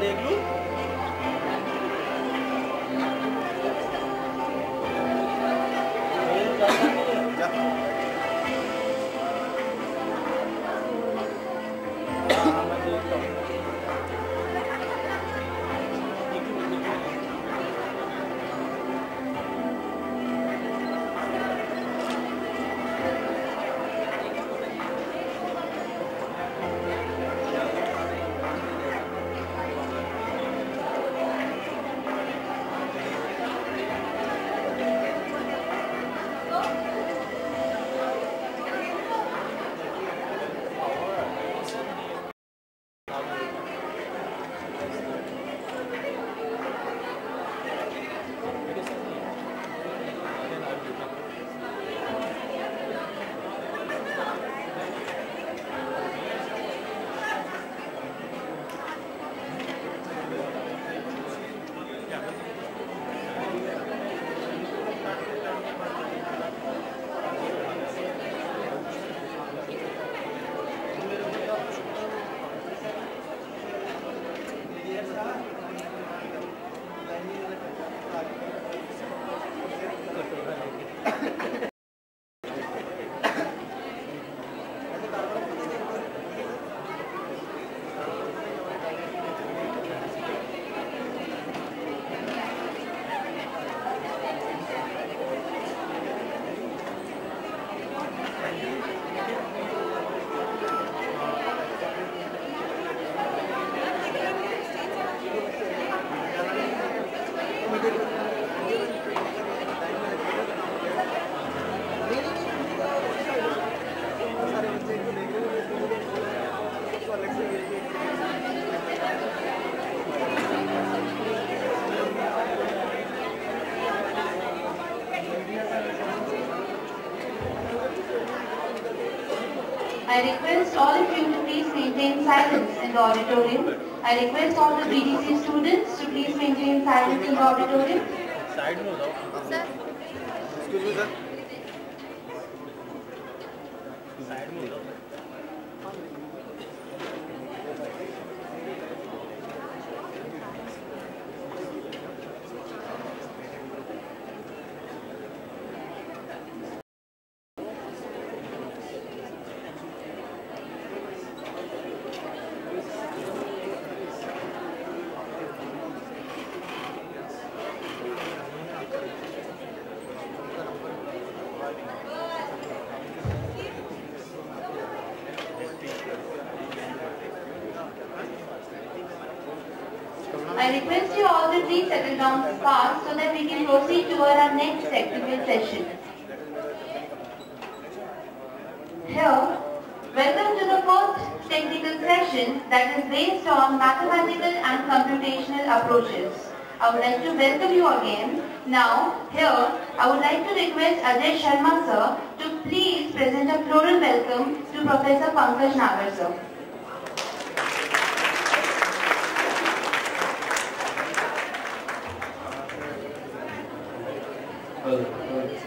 देख लूं। I request all of you to please maintain silence in the auditorium. I request all the BDC students to please maintain silence in the auditorium. Side में हो जाओ. Sir. Excuse me, sir. Side में हो जाओ. I request you all to please settle down fast so that we can proceed toward our next technical session. Here, welcome to the first technical session that is based on mathematical and computational approaches. I would like to welcome you again. Now, here, I would like to request Ajay Sharma sir to please present a floral welcome to Professor Pankaj Nagar sir.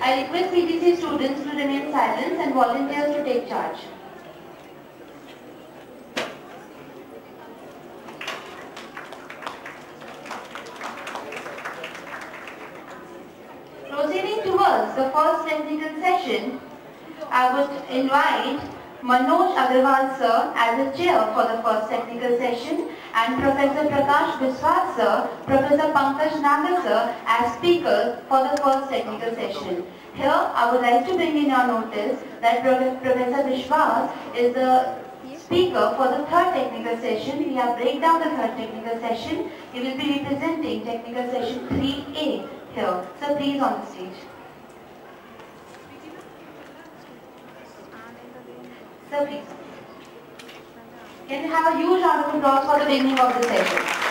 I request BTC students to remain silent and volunteers to take charge. Proceeding towards the first technical session, I would invite Manoj Agarwal sir as the chair for the first technical session and Professor Prakash Biswas sir, Professor Pankaj Nagar sir as speakers for the first technical session. Here I would like to bring in your notice that Professor Biswas is the speaker for the third technical session. We have break down the third technical session. He will be representing technical session 3A here. So please on the stage. Sir, please. Can we have a huge round of applause for the beginning of the session?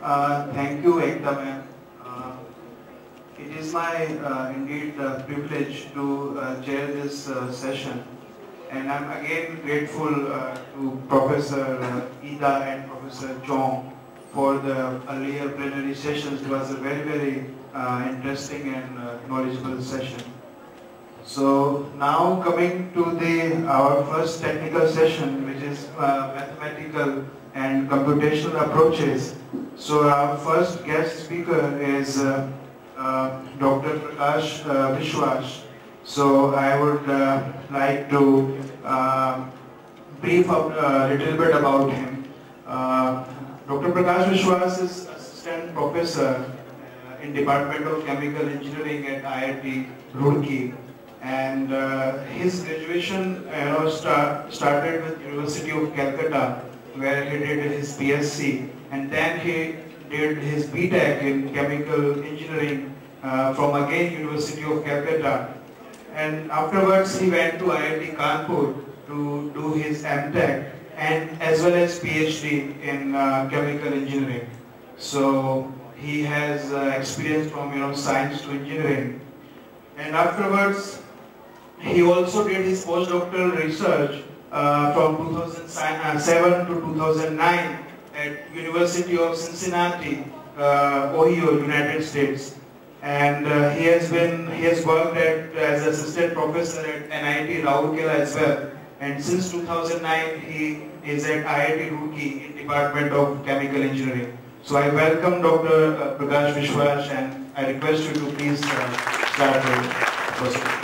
Thank you, Ekta ma'am. It is my indeed privilege to chair this session, and I'm again grateful to Professor Ida and Professor Chong for the earlier plenary sessions. It was a very interesting and knowledgeable session. So now coming to our first technical session, which is mathematical and computational approaches. So our first guest speaker is Dr. Prakash Vishwas. So I would like to brief up a little bit about him. Dr. Prakash Vishwas is assistant professor in Department of Chemical Engineering at IIT Roorkee. And his graduation started with University of Calcutta, where he did his PSc, and then he did his BTech in Chemical Engineering from again University of Calcutta. And afterwards he went to IIT Kanpur to do his MTech and as well as PhD in Chemical Engineering. So he has experience from science to engineering. And afterwards he also did his postdoctoral research from 2007 to 2009 at University of Cincinnati, Ohio, United States. And he has worked as assistant professor at NIT Rourkela as well. And since 2009 he is at IIT Roorkee in Department of Chemical Engineering. So I welcome Dr. Prakash Vishwas, and I request you to please start the procedure.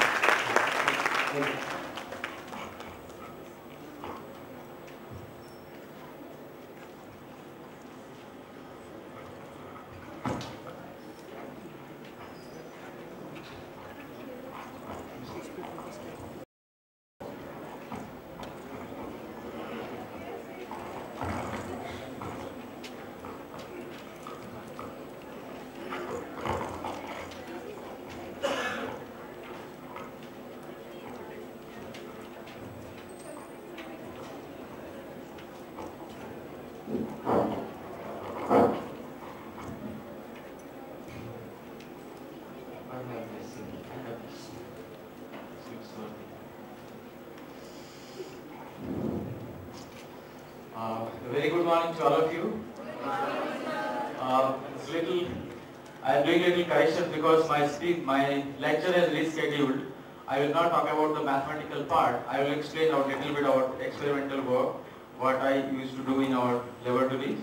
Very good morning to all of you. I am doing little correction because my lecture is rescheduled. I will not talk about the mathematical part. I will explain a little bit about experimental work, what I used to do in our laboratories.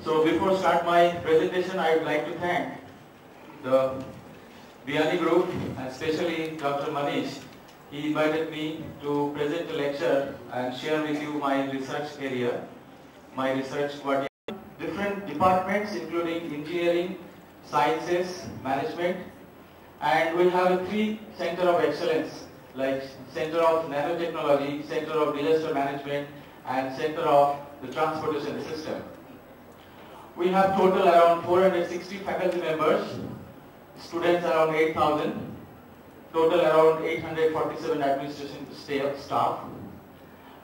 So before start my presentation, I would like to thank the Biani group, and especially Dr. Manish. He invited me to present a lecture and share with you my research area, my research different departments including engineering, sciences, management, and we have 3 centers of excellence like Center of Nanotechnology, Center of Disaster Management, and Center of the Transportation System. We have total around 460 faculty members, students around 8,000. Total around 847 administration staff.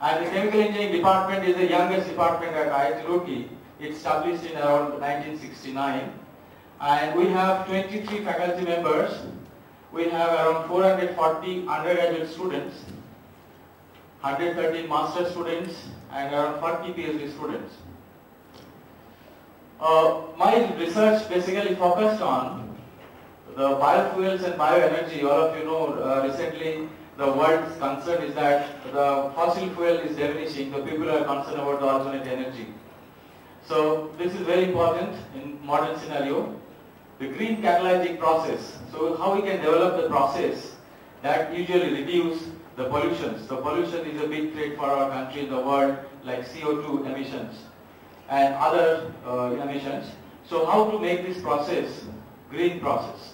And the Chemical Engineering Department is the youngest department at IIT Roorkee. It established in around 1969. And we have 23 faculty members. We have around 440 undergraduate students, 113 master students, and around 40 PhD students. My research basically focused on the biofuels and bioenergy. All of you know recently the world's concern is that the fossil fuel is diminishing. The people are concerned about the alternate energy. So this is very important in modern scenario. The green catalytic process. So how we can develop the process that usually reduce the pollutions. The pollution is a big threat for our country in the world, like CO2 emissions and other emissions. So how to make this process green process?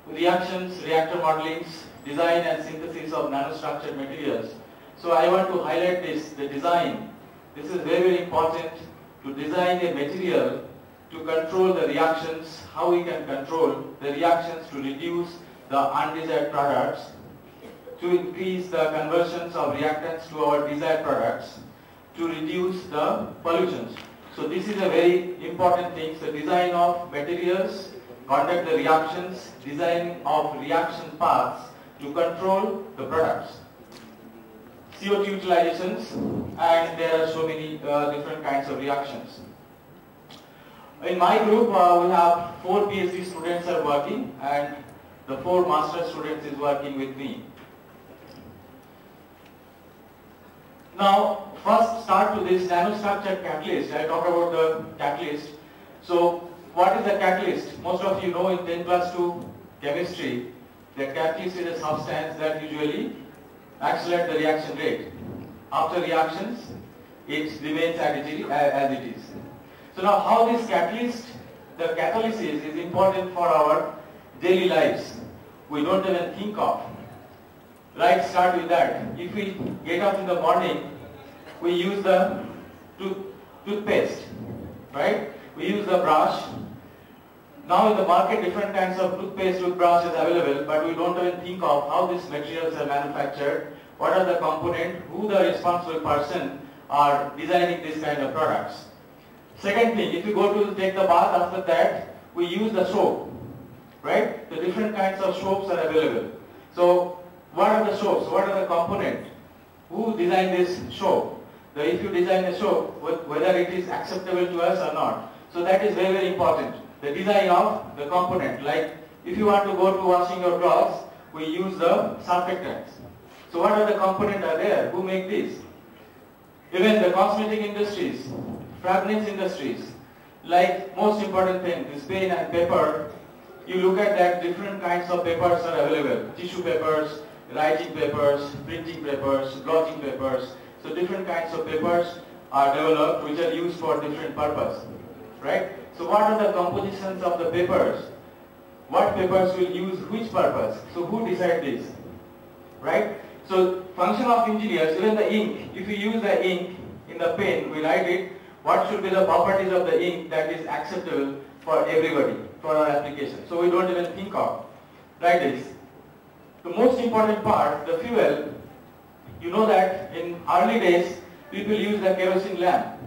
Reactions, reactor modelings, design and synthesis of nanostructured materials. So I want to highlight the design. This is very important to design a material to control the reactions, how we can control the reactions to reduce the undesired products, to increase the conversions of reactants to our desired products, to reduce the pollutions. So this is a very important thing. So design of materials, conduct the reactions, design of reaction paths to control the products. CO2 utilizations, and there are so many different kinds of reactions. In my group, we have 4 PhD students are working, and the 4 master students is working with me. Now, first start to this nanostructured catalyst. I talk about the catalyst. So, what is the catalyst? Most of you know in 10+2 chemistry, the catalyst is a substance that usually accelerates the reaction rate. After reactions, it remains as it is. So now, how this catalyst, the catalysis is important for our daily lives. We don't even think of. Right, start with that. If we get up in the morning, we use the toothpaste, right? We use the brush. Now in the market, different kinds of toothpaste, toothbrush is available, but we don't even think of how these materials are manufactured, what are the components, who the responsible person are designing this kind of products. Second thing, if you go to take the bath, after that, we use the soap, right? The different kinds of soaps are available. So, what are the soaps? What are the components? Who designed this soap? If you design a soap, whether it is acceptable to us or not. So that is very, very important. The design of the component. Like if you want to go to washing your clothes, we use the surfactants. So what are the components are there? Who make this? Even the cosmetic industries, fragrance industries, like most important thing, this pen and paper, you look at that different kinds of papers are available. Tissue papers, writing papers, printing papers, blotting papers. So different kinds of papers are developed which are used for different purpose, right? So what are the compositions of the papers? What papers will use which purpose? So who decide this, right? So function of engineers, even the ink, if you use the ink in the pen, we write it, what should be the properties of the ink that is acceptable for everybody, for our application. So we don't even think of, right this. The most important part, the fuel, you know that in early days, people use the kerosene lamp,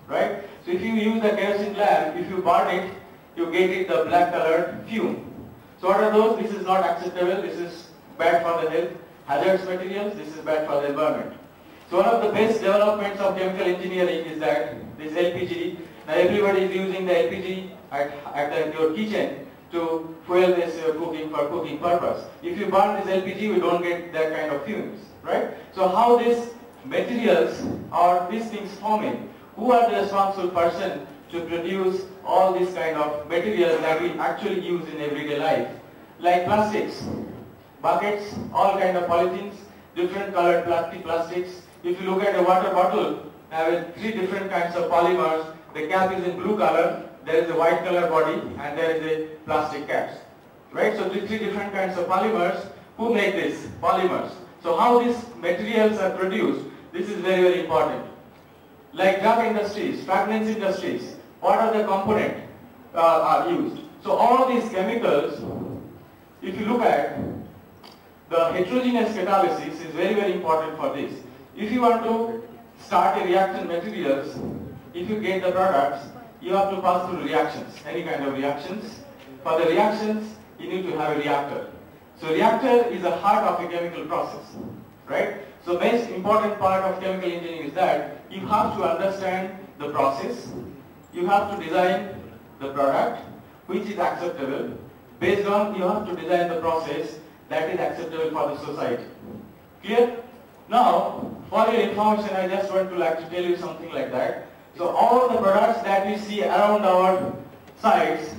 right? So if you use the kerosene lamp, if you burn it, you get it the black colored fume. So what are those? This is not acceptable, this is bad for the health. Hazardous materials, this is bad for the environment. So one of the best developments of chemical engineering is that this LPG. Now everybody is using the LPG at your kitchen to fuel this cooking for cooking purpose. If you burn this LPG, we don't get that kind of fumes, right? So how these materials or these things forming? Who are the responsible person to produce all these kind of materials that we actually use in everyday life? Like plastics, buckets, all kind of polythenes, different colored plastics. If you look at a water bottle, have 3 different kinds of polymers. The cap is in blue color, there is a white color body, and there is a plastic caps, right? So 3 different kinds of polymers. Who make this? Polymers. So how these materials are produced? This is very, very important. Like drug industries, fragrance industries, what are the components are used? So all these chemicals, if you look at the heterogeneous catalysis is very, very important for this. If you want to start a reactant materials, if you get the products, you have to pass through reactions, any kind of reactions. For the reactions, you need to have a reactor. So reactor is the heart of a chemical process, right? So most important part of chemical engineering is that you have to understand the process, you have to design the product which is acceptable. Based on, you have to design the process that is acceptable for the society. Clear? Now, for your information, I just want to tell you something like that. So all the products that we see around our sites,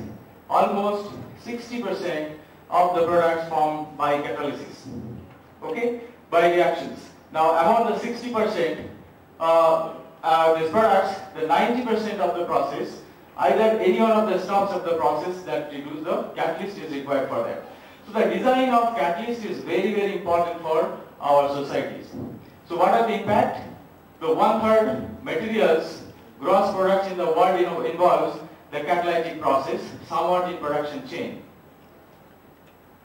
almost 60% of the products formed by catalysis, okay, by reactions. Now among the 60%, these products, the 90% of the process, either any one of the steps of the process that reduce the catalyst is required for that. So the design of catalyst is very, very important for our societies. So what are the impact? The 1/3 materials, gross products in the world involves the catalytic process, somewhat in production chain.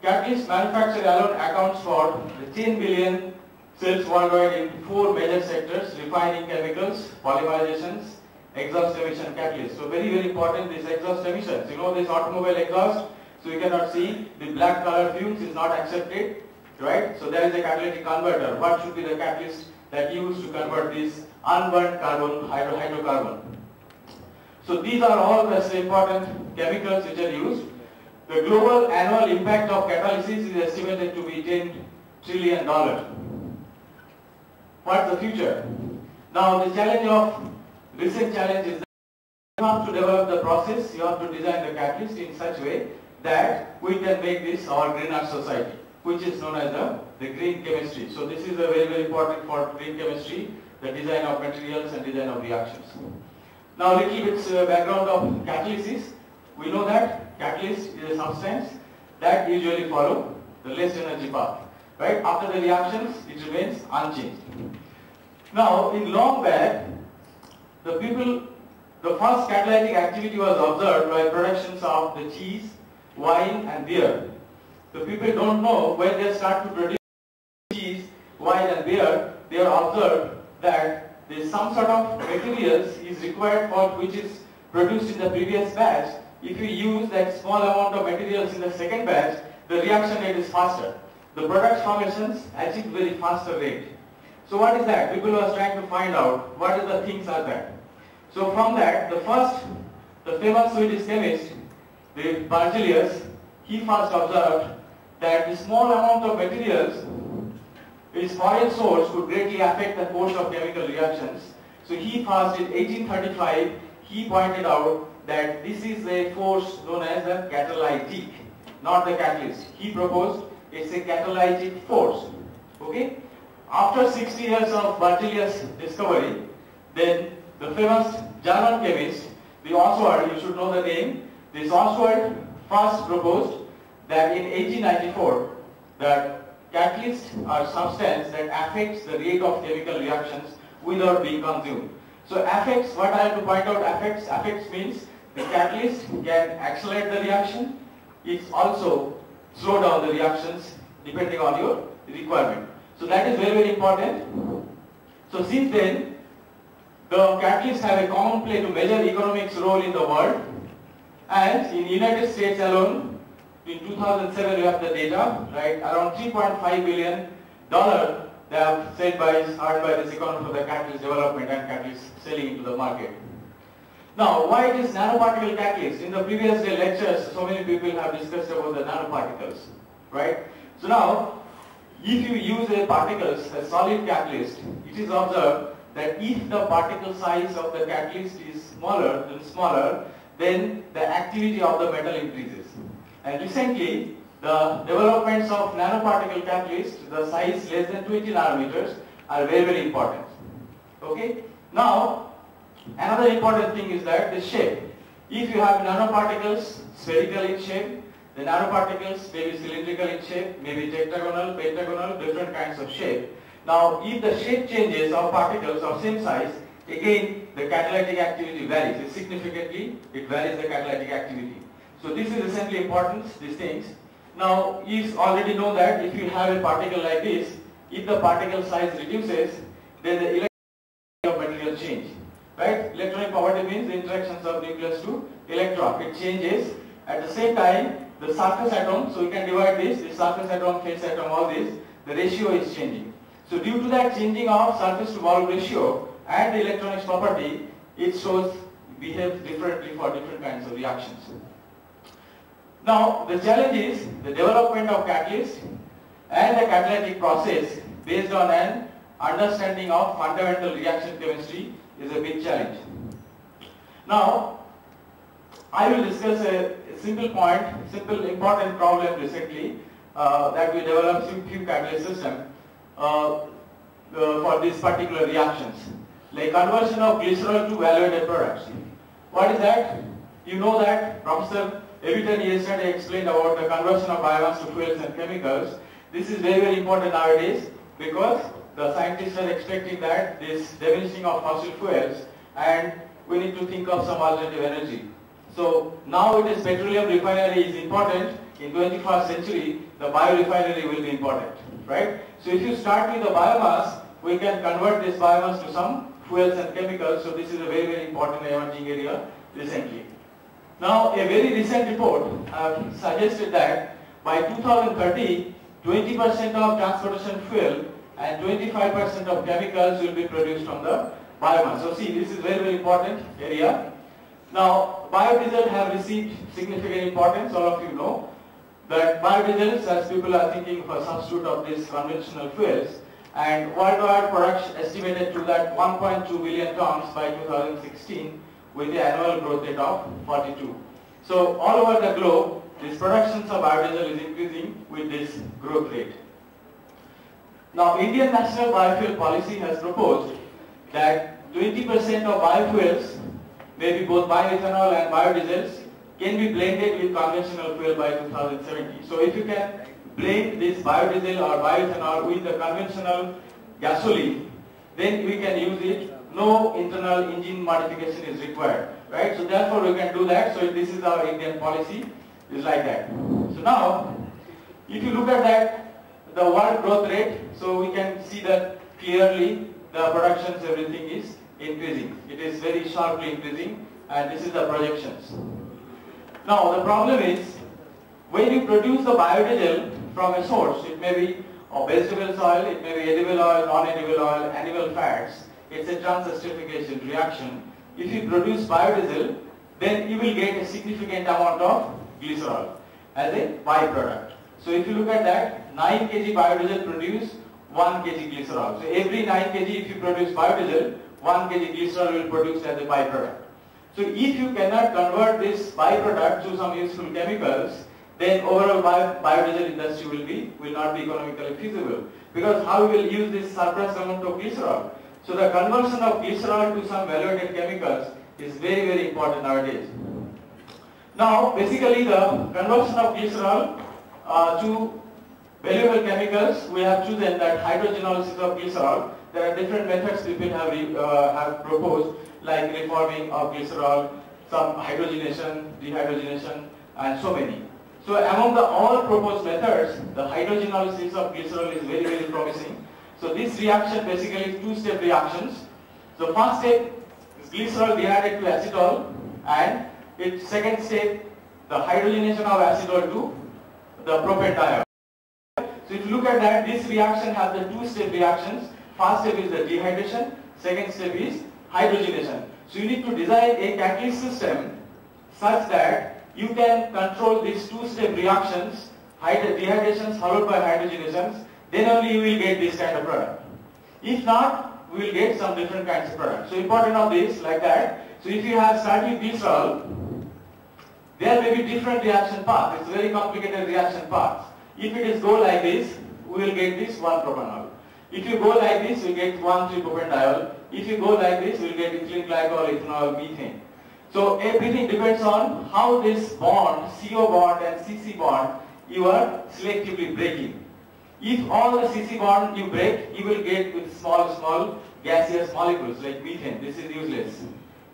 Catalyst manufacture alone accounts for the 10 billion sales worldwide in 4 major sectors: refining chemicals, polymerizations, exhaust emission catalyst. So very, very important, this exhaust emissions. You know this automobile exhaust, so you cannot see the black color fumes is not accepted, right? So there is a catalytic converter. What should be the catalyst that used to convert this unburnt carbon hydrocarbon? So these are all the important chemicals which are used. The global annual impact of catalysis is estimated to be $10 trillion. What's the future? Now the challenge of recent challenge is that you have to develop the process, you have to design the catalyst in such a way that we can make this our greener society, which is known as the green chemistry. So this is a very, very important for green chemistry, the design of materials and design of reactions. Now a little bit background of catalysis. We know that catalyst is a substance that usually follow the least energy path. Right? After the reactions, it remains unchanged. Now in long back, the first catalytic activity was observed by productions of the cheese, wine and beer. The people don't know when they start to produce cheese, wine and beer, they are observed that there is some sort of materials is required for which is produced in the previous batch. If you use that small amount of materials in the second batch, the reaction rate is faster. The product formations achieve very faster rate. So what is that? People were trying to find out what is the things are that. So from that, the famous Swedish chemist, the Berzelius, he first observed that the small amount of materials its foreign source could greatly affect the course of chemical reactions. So he first in 1835, he pointed out that this is a force known as a catalytic, not the catalyst. He proposed it's a catalytic force. Okay? After 60 years of Berzelius' discovery, then the famous German chemist, the Oswald, you should know the name, this Oswald first proposed that in 1894 that catalysts are substance that affects the rate of chemical reactions without being consumed. So affects, what I have to point out, affects means the catalyst can accelerate the reaction, it also slow down the reactions depending on your requirement. So that is very, very important. So since then, the catalysts have a common play to major economics role in the world, and in United States alone, in 2007 we have the data, right, around $3.5 billion they have earned by this economy for the catalyst development and catalyst selling into the market. Now, why it is nanoparticle catalyst? In the previous day lectures, so many people have discussed about the nanoparticles, right? So now, if you use a particles, a solid catalyst, it is observed that if the particle size of the catalyst is smaller, then the activity of the metal increases. And recently, the developments of nanoparticle catalyst, the size less than 20 nanometers, are very, very important. Okay? Now, another important thing is that the shape. If you have nanoparticles spherical in shape, the nanoparticles may be cylindrical in shape, maybe tetragonal, pentagonal, different kinds of shape. Now, if the shape changes of particles of same size, again the catalytic activity varies. Significantly, it varies the catalytic activity. So this is essentially important, these things. Now, you already know that if you have a particle like this, if the particle size reduces, then the electronic of material change. Right? Electronic property means the interactions of nucleus to electron. It changes. At the same time, the surface atom, so we can divide this, the surface atom, phase atom, all this, the ratio is changing. So due to that changing of surface to volume ratio and the electronics property, it shows behave differently for different kinds of reactions. Now, the challenge is the development of catalyst and the catalytic process based on an understanding of fundamental reaction chemistry is a big challenge. Now, I will discuss a simple point, simple important problem recently that we developed few catalyst system for these particular reactions, like conversion of glycerol to value-added products. What is that? You know that Professor Evitan yesterday explained about the conversion of biomass to fuels and chemicals. This is very, very important nowadays because the scientists are expecting that this diminishing of fossil fuels and we need to think of some alternative energy. So now it is petroleum refinery is important. In 21st century, the biorefinery will be important, right? So if you start with the biomass, we can convert this biomass to some fuels and chemicals. So this is a very, very important emerging area recently. Now, a very recent report suggested that by 2030, 20% of transportation fuel and 25% of chemicals will be produced from the biomass. So see, this is very, very important area. Now, biodiesel have received significant importance. All of you know that biodiesels, as people are thinking of a substitute of these conventional fuels, and worldwide production estimated to that 1.2 billion tons by 2016 with the annual growth rate of 42. So all over the globe, this production of biodiesel is increasing with this growth rate. Now, Indian National Biofuel Policy has proposed that 20% of biofuels, maybe both bioethanol and biodiesels, can be blended with conventional fuel by 2070. So if you can blend this biodiesel or bioethanol with the conventional gasoline, then we can use it. No internal engine modification is required, right? So therefore we can do that. So this is our Indian policy, is like that. So now, if you look at that, the world growth rate, so we can see that clearly the productions, everything is increasing. It is very sharply increasing, and this is the projections. Now the problem is, when you produce the biodiesel from a source, it may be vegetable oil, it may be edible oil, non-edible oil, animal fats. It's a trans-esterification reaction. If you produce biodiesel, then you will get a significant amount of glycerol as a byproduct. So if you look at that, 9 kg biodiesel produce 1 kg glycerol. So every 9 kg if you produce biodiesel, 1 kg glycerol will produce as a byproduct. So if you cannot convert this byproduct to some useful chemicals, then overall biodiesel industry will not be economically feasible. Because how we will use this surplus amount of glycerol? So the conversion of glycerol to some value-added chemicals is very, very important nowadays. Now, basically the conversion of glycerol to valuable chemicals, we have chosen that hydrogenolysis of glycerol. There are different methods people have proposed, like reforming of glycerol, some hydrogenation, dehydrogenation, and so many. So among the all proposed methods, the hydrogenolysis of glycerol is very, very promising. So this reaction basically is two-step reactions. So first step is glycerol dehydrated to acetol, and its second step, the hydrogenation of acetol to the propanediol. So if you look at that, this reaction has the two-step reactions. First step is the dehydration, second step is hydrogenation. So you need to design a catalyst system such that you can control these two-step reactions, dehydrations followed by hydrogenations, then only you will get this kind of product. If not, we will get some different kinds of products. So important of this, like that. So if you have started glycerol, there may be different reaction paths. It's very complicated reaction paths. If it is go like this, we will get this 1-propanol. If you go like this, we get 1,3-propanediol. If you go like this, we will get ethylene glycol, ethanol, methane. So everything depends on how this bond, CO bond and CC bond, you are selectively breaking. If all the CC bond you break, you will get with small gaseous molecules like methane. This is useless,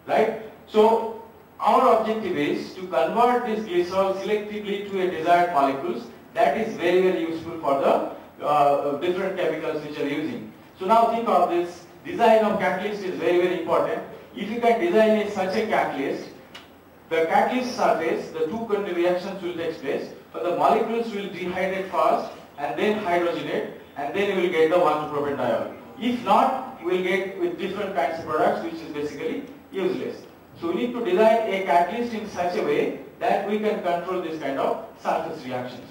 right? So our objective is to convert this glycerol selectively to a desired molecules. That is very, very useful for the different chemicals which are using. So now think of this design of catalyst is very, very important. If you can design such a catalyst, the catalyst surface, the two reactions will take place, but the molecules will dehydrate first and then hydrogenate, and then you will get the 1,2-propanediol. If not, you will get with different kinds of products which is basically useless. So we need to design a catalyst in such a way that we can control this kind of surface reactions.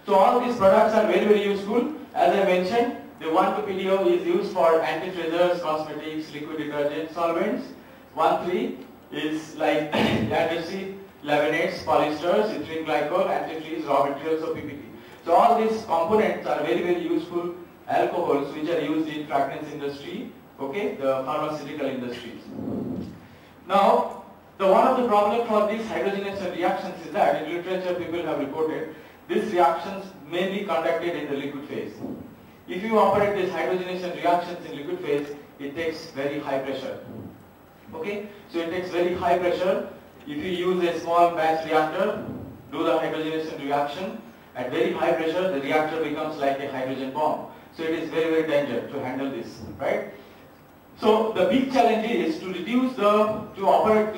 So all these products are very, very useful. As I mentioned, the 1,2-PDO is used for anti-treasures, cosmetics, liquid detergent, solvents. 1,3 is like adhesive, laminates, polyesters, ethylene glycol, antifreeze, raw materials of PPT. So all these components are very, very useful alcohols which are used in fragrance industry, okay, the pharmaceutical industries. Now, one of the problems for these hydrogenation reactions is that in literature people have reported these reactions may be conducted in the liquid phase. If you operate these hydrogenation reactions in liquid phase, it takes very high pressure. Okay, so it takes very high pressure. If you use a small batch reactor, do the hydrogenation reaction at very high pressure, the reactor becomes like a hydrogen bomb. So it is very, very dangerous to handle this, right? So the big challenge is to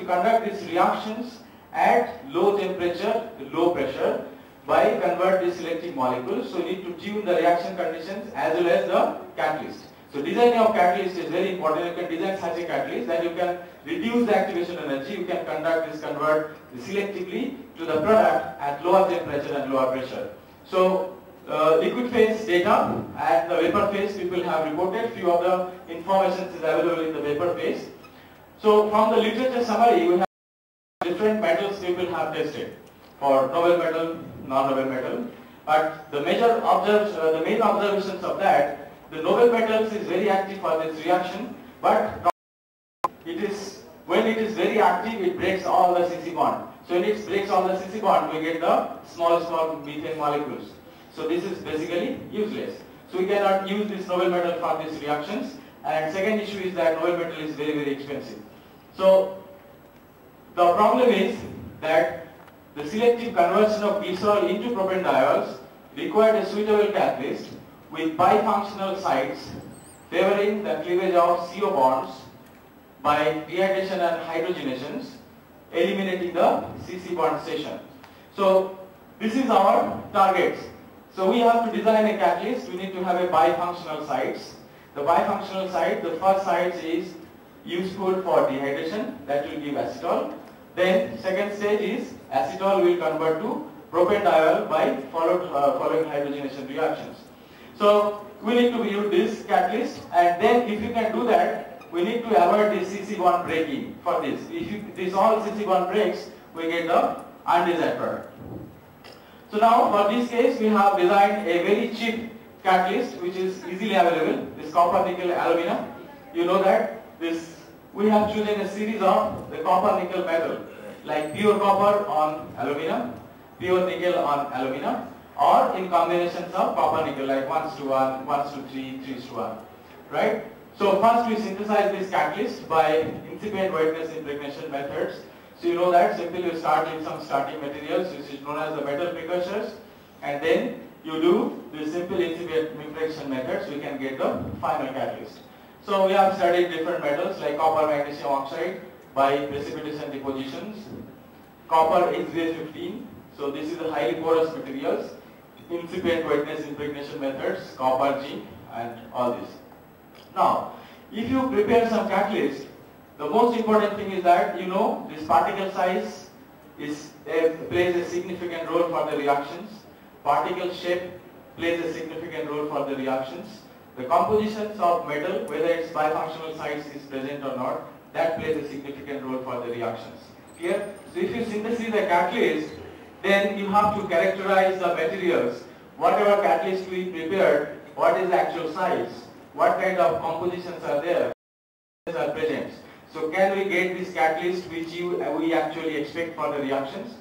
conduct these reactions at low temperature, low pressure by convert these selective molecules. So you need to tune the reaction conditions as well as the catalyst. So designing of catalyst is very important. You can design such a catalyst that you can reduce the activation energy. You can convert selectively to the product at lower temperature and lower pressure. So liquid phase data and the vapor phase people have reported. Few of the information is available in the vapor phase. So from the literature summary, we have different metals people have tested for noble metal, non-noble metal. But the main observations of that, the noble metals is very active for this reaction, but when it is very active, it breaks all the CC bond. So when it breaks all the CC bond, we get the small methane molecules. So this is basically useless. So we cannot use this noble metal for these reactions. And second issue is that noble metal is very expensive. So the problem is that the selective conversion of glycerol into propanediols required a suitable catalyst with bifunctional sites favoring the cleavage of CO bonds by dehydration and hydrogenations, eliminating the CC bond station. So this is our target. So we have to design a catalyst. We need to have a bifunctional sites. The bifunctional site, the first site is useful for dehydration, that will give acetol. Then second stage is acetol will convert to propanediol by following hydrogenation reactions. So we need to use this catalyst, and then if you can do that, we need to avoid this CC bond breaking for this. If this all CC bond breaks, we get the undesired product. So now for this case, we have designed a very cheap catalyst which is easily available, this copper nickel alumina. You know that we have chosen a series of the copper nickel metal, like pure copper on alumina, pure nickel on alumina, or in combinations of copper nickel like 1:1, 1:3, 3:1, right? So first we synthesize this catalyst by incipient wetness impregnation methods. So you know that simply you start with some starting materials which is known as the metal precursors, and then you do the simple incipient impregnation methods, we can get the final catalyst. So we have studied different metals like copper magnesium oxide by precipitation depositions, copper XBA15, so this is the highly porous materials, incipient wetness impregnation methods, copper G and all this. Now, if you prepare some catalyst, the most important thing is that you know this particle size plays a significant role for the reactions. Particle shape plays a significant role for the reactions. The compositions of metal, whether its bifunctional sites is present or not, that plays a significant role for the reactions. Clear? So if you synthesize a catalyst, then you have to characterize the materials. Whatever catalyst we prepared, what is the actual size? What kind of compositions are there? Are present. So can we get this catalyst which we actually expect for the reactions?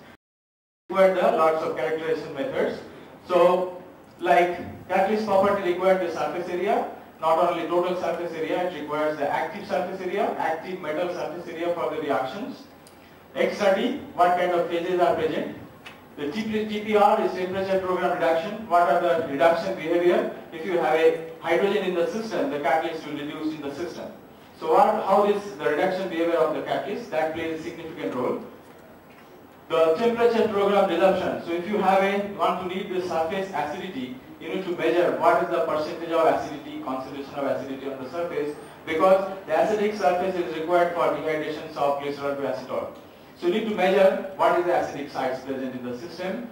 Required the lots of characterization methods. So like catalyst property required the surface area, not only total surface area, it requires the active surface area, active metal surface area for the reactions. X30, what kind of phases are present? The TPR is temperature program reduction. What are the reduction behavior? If you have a hydrogen in the system, the catalyst will reduce in the system. So how is the reduction behavior of the catalyst? That plays a significant role. The temperature program reduction. So if you want to need the surface acidity, you need to measure what is the percentage of acidity, concentration of acidity on the surface, because the acidic surface is required for dehydration of glycerol to acetol. So you need to measure what is the acidic sites present in the system.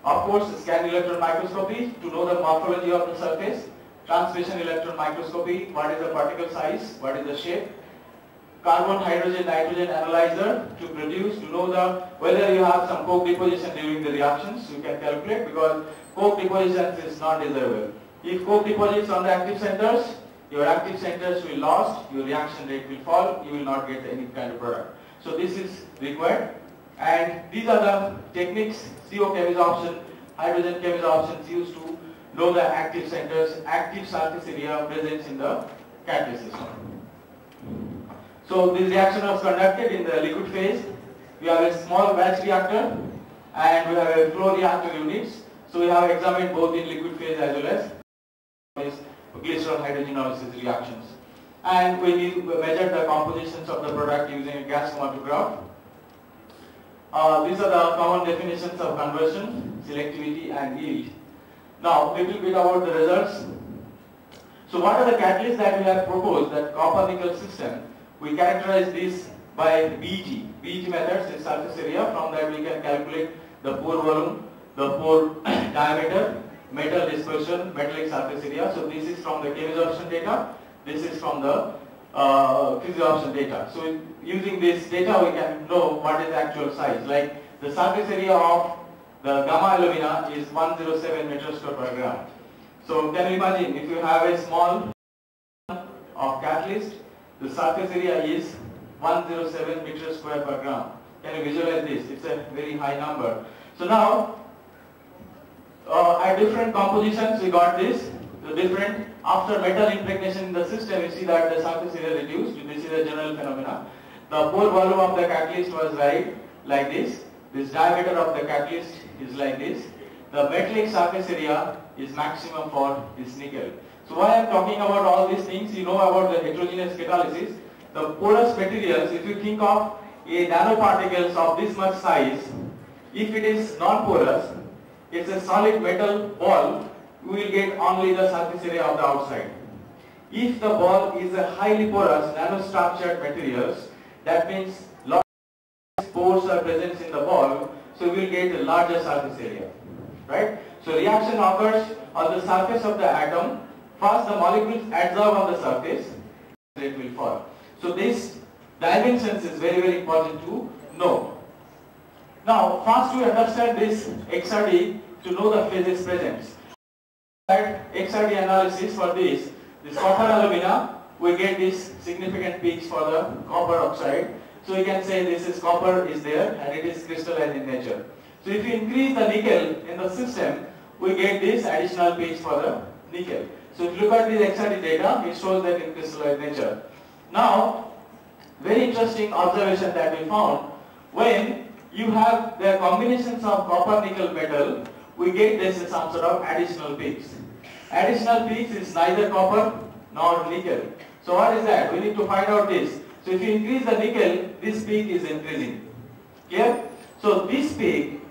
Of course, scan electron microscopy to know the morphology of the surface. Transmission electron microscopy, what is the particle size, what is the shape. Carbon, hydrogen, nitrogen analyzer to know whether you have some coke deposition during the reactions. You can calculate, because coke depositions is not desirable. If coke deposits on the active centers, your active centers will lost, your reaction rate will fall, you will not get any kind of product. So this is required, and these are the techniques, CO chemisorption, hydrogen chemisorptions used to know the active centers, active surface area present in the catalyst system. So this reaction was conducted in the liquid phase. We have a small batch reactor and we have a flow reactor units. So we have examined both in liquid phase as well as glycerol hydrogenolysis reactions. and we measure the compositions of the product using a gas chromatograph. These are the common definitions of conversion, selectivity and yield. Now, a little bit about the results. So what are the catalysts that we have proposed, that copper nickel system? We characterize this by BET. BET methods is surface area. From that we can calculate the pore volume, the pore diameter, metal dispersion, metallic surface area. So this is from the chemoabsorption data. This is from the physioabsorption data. So using this data we can know what is the actual size. Like the surface area of the gamma alumina is 107 meters per gram. So can you imagine if you have a small of catalyst, the surface area is 107 meters square per gram. Can you visualize this? It's a very high number. So now at different compositions we got this. The different, after metal impregnation in the system, you see that the surface area reduced. This is a general phenomena. The pore volume of the catalyst was varied like this. This diameter of the catalyst is like this. The metallic surface area is maximum for this nickel. So why I am talking about all these things, you know about the heterogeneous catalysis. The porous materials, if you think of a nanoparticles of this much size, if it is non-porous, it's a solid metal ball, you will get only the surface area of the outside. If the ball is a highly porous nanostructured materials, that means lot of pores are present in the ball, so you will get a larger surface area, right? So reaction occurs on the surface of the atom. First the molecules adsorb on the surface, it will fall. So this dimensions is very, very important to know. Now first we understand this XRD to know the phases present. XRD analysis for this copper alumina, we get these significant peaks for the copper oxide. So we can say this is copper is there and it is crystalline in nature. So if you increase the nickel in the system, we get this additional peaks for the nickel. So if you look at this XRD data, it shows that in crystalline nature. Now, very interesting observation that we found, when you have the combinations of copper nickel metal, we get this some sort of additional peaks. Additional peaks is neither copper nor nickel. So what is that? We need to find out this. So if you increase the nickel, this peak is increasing. Clear? So this peak,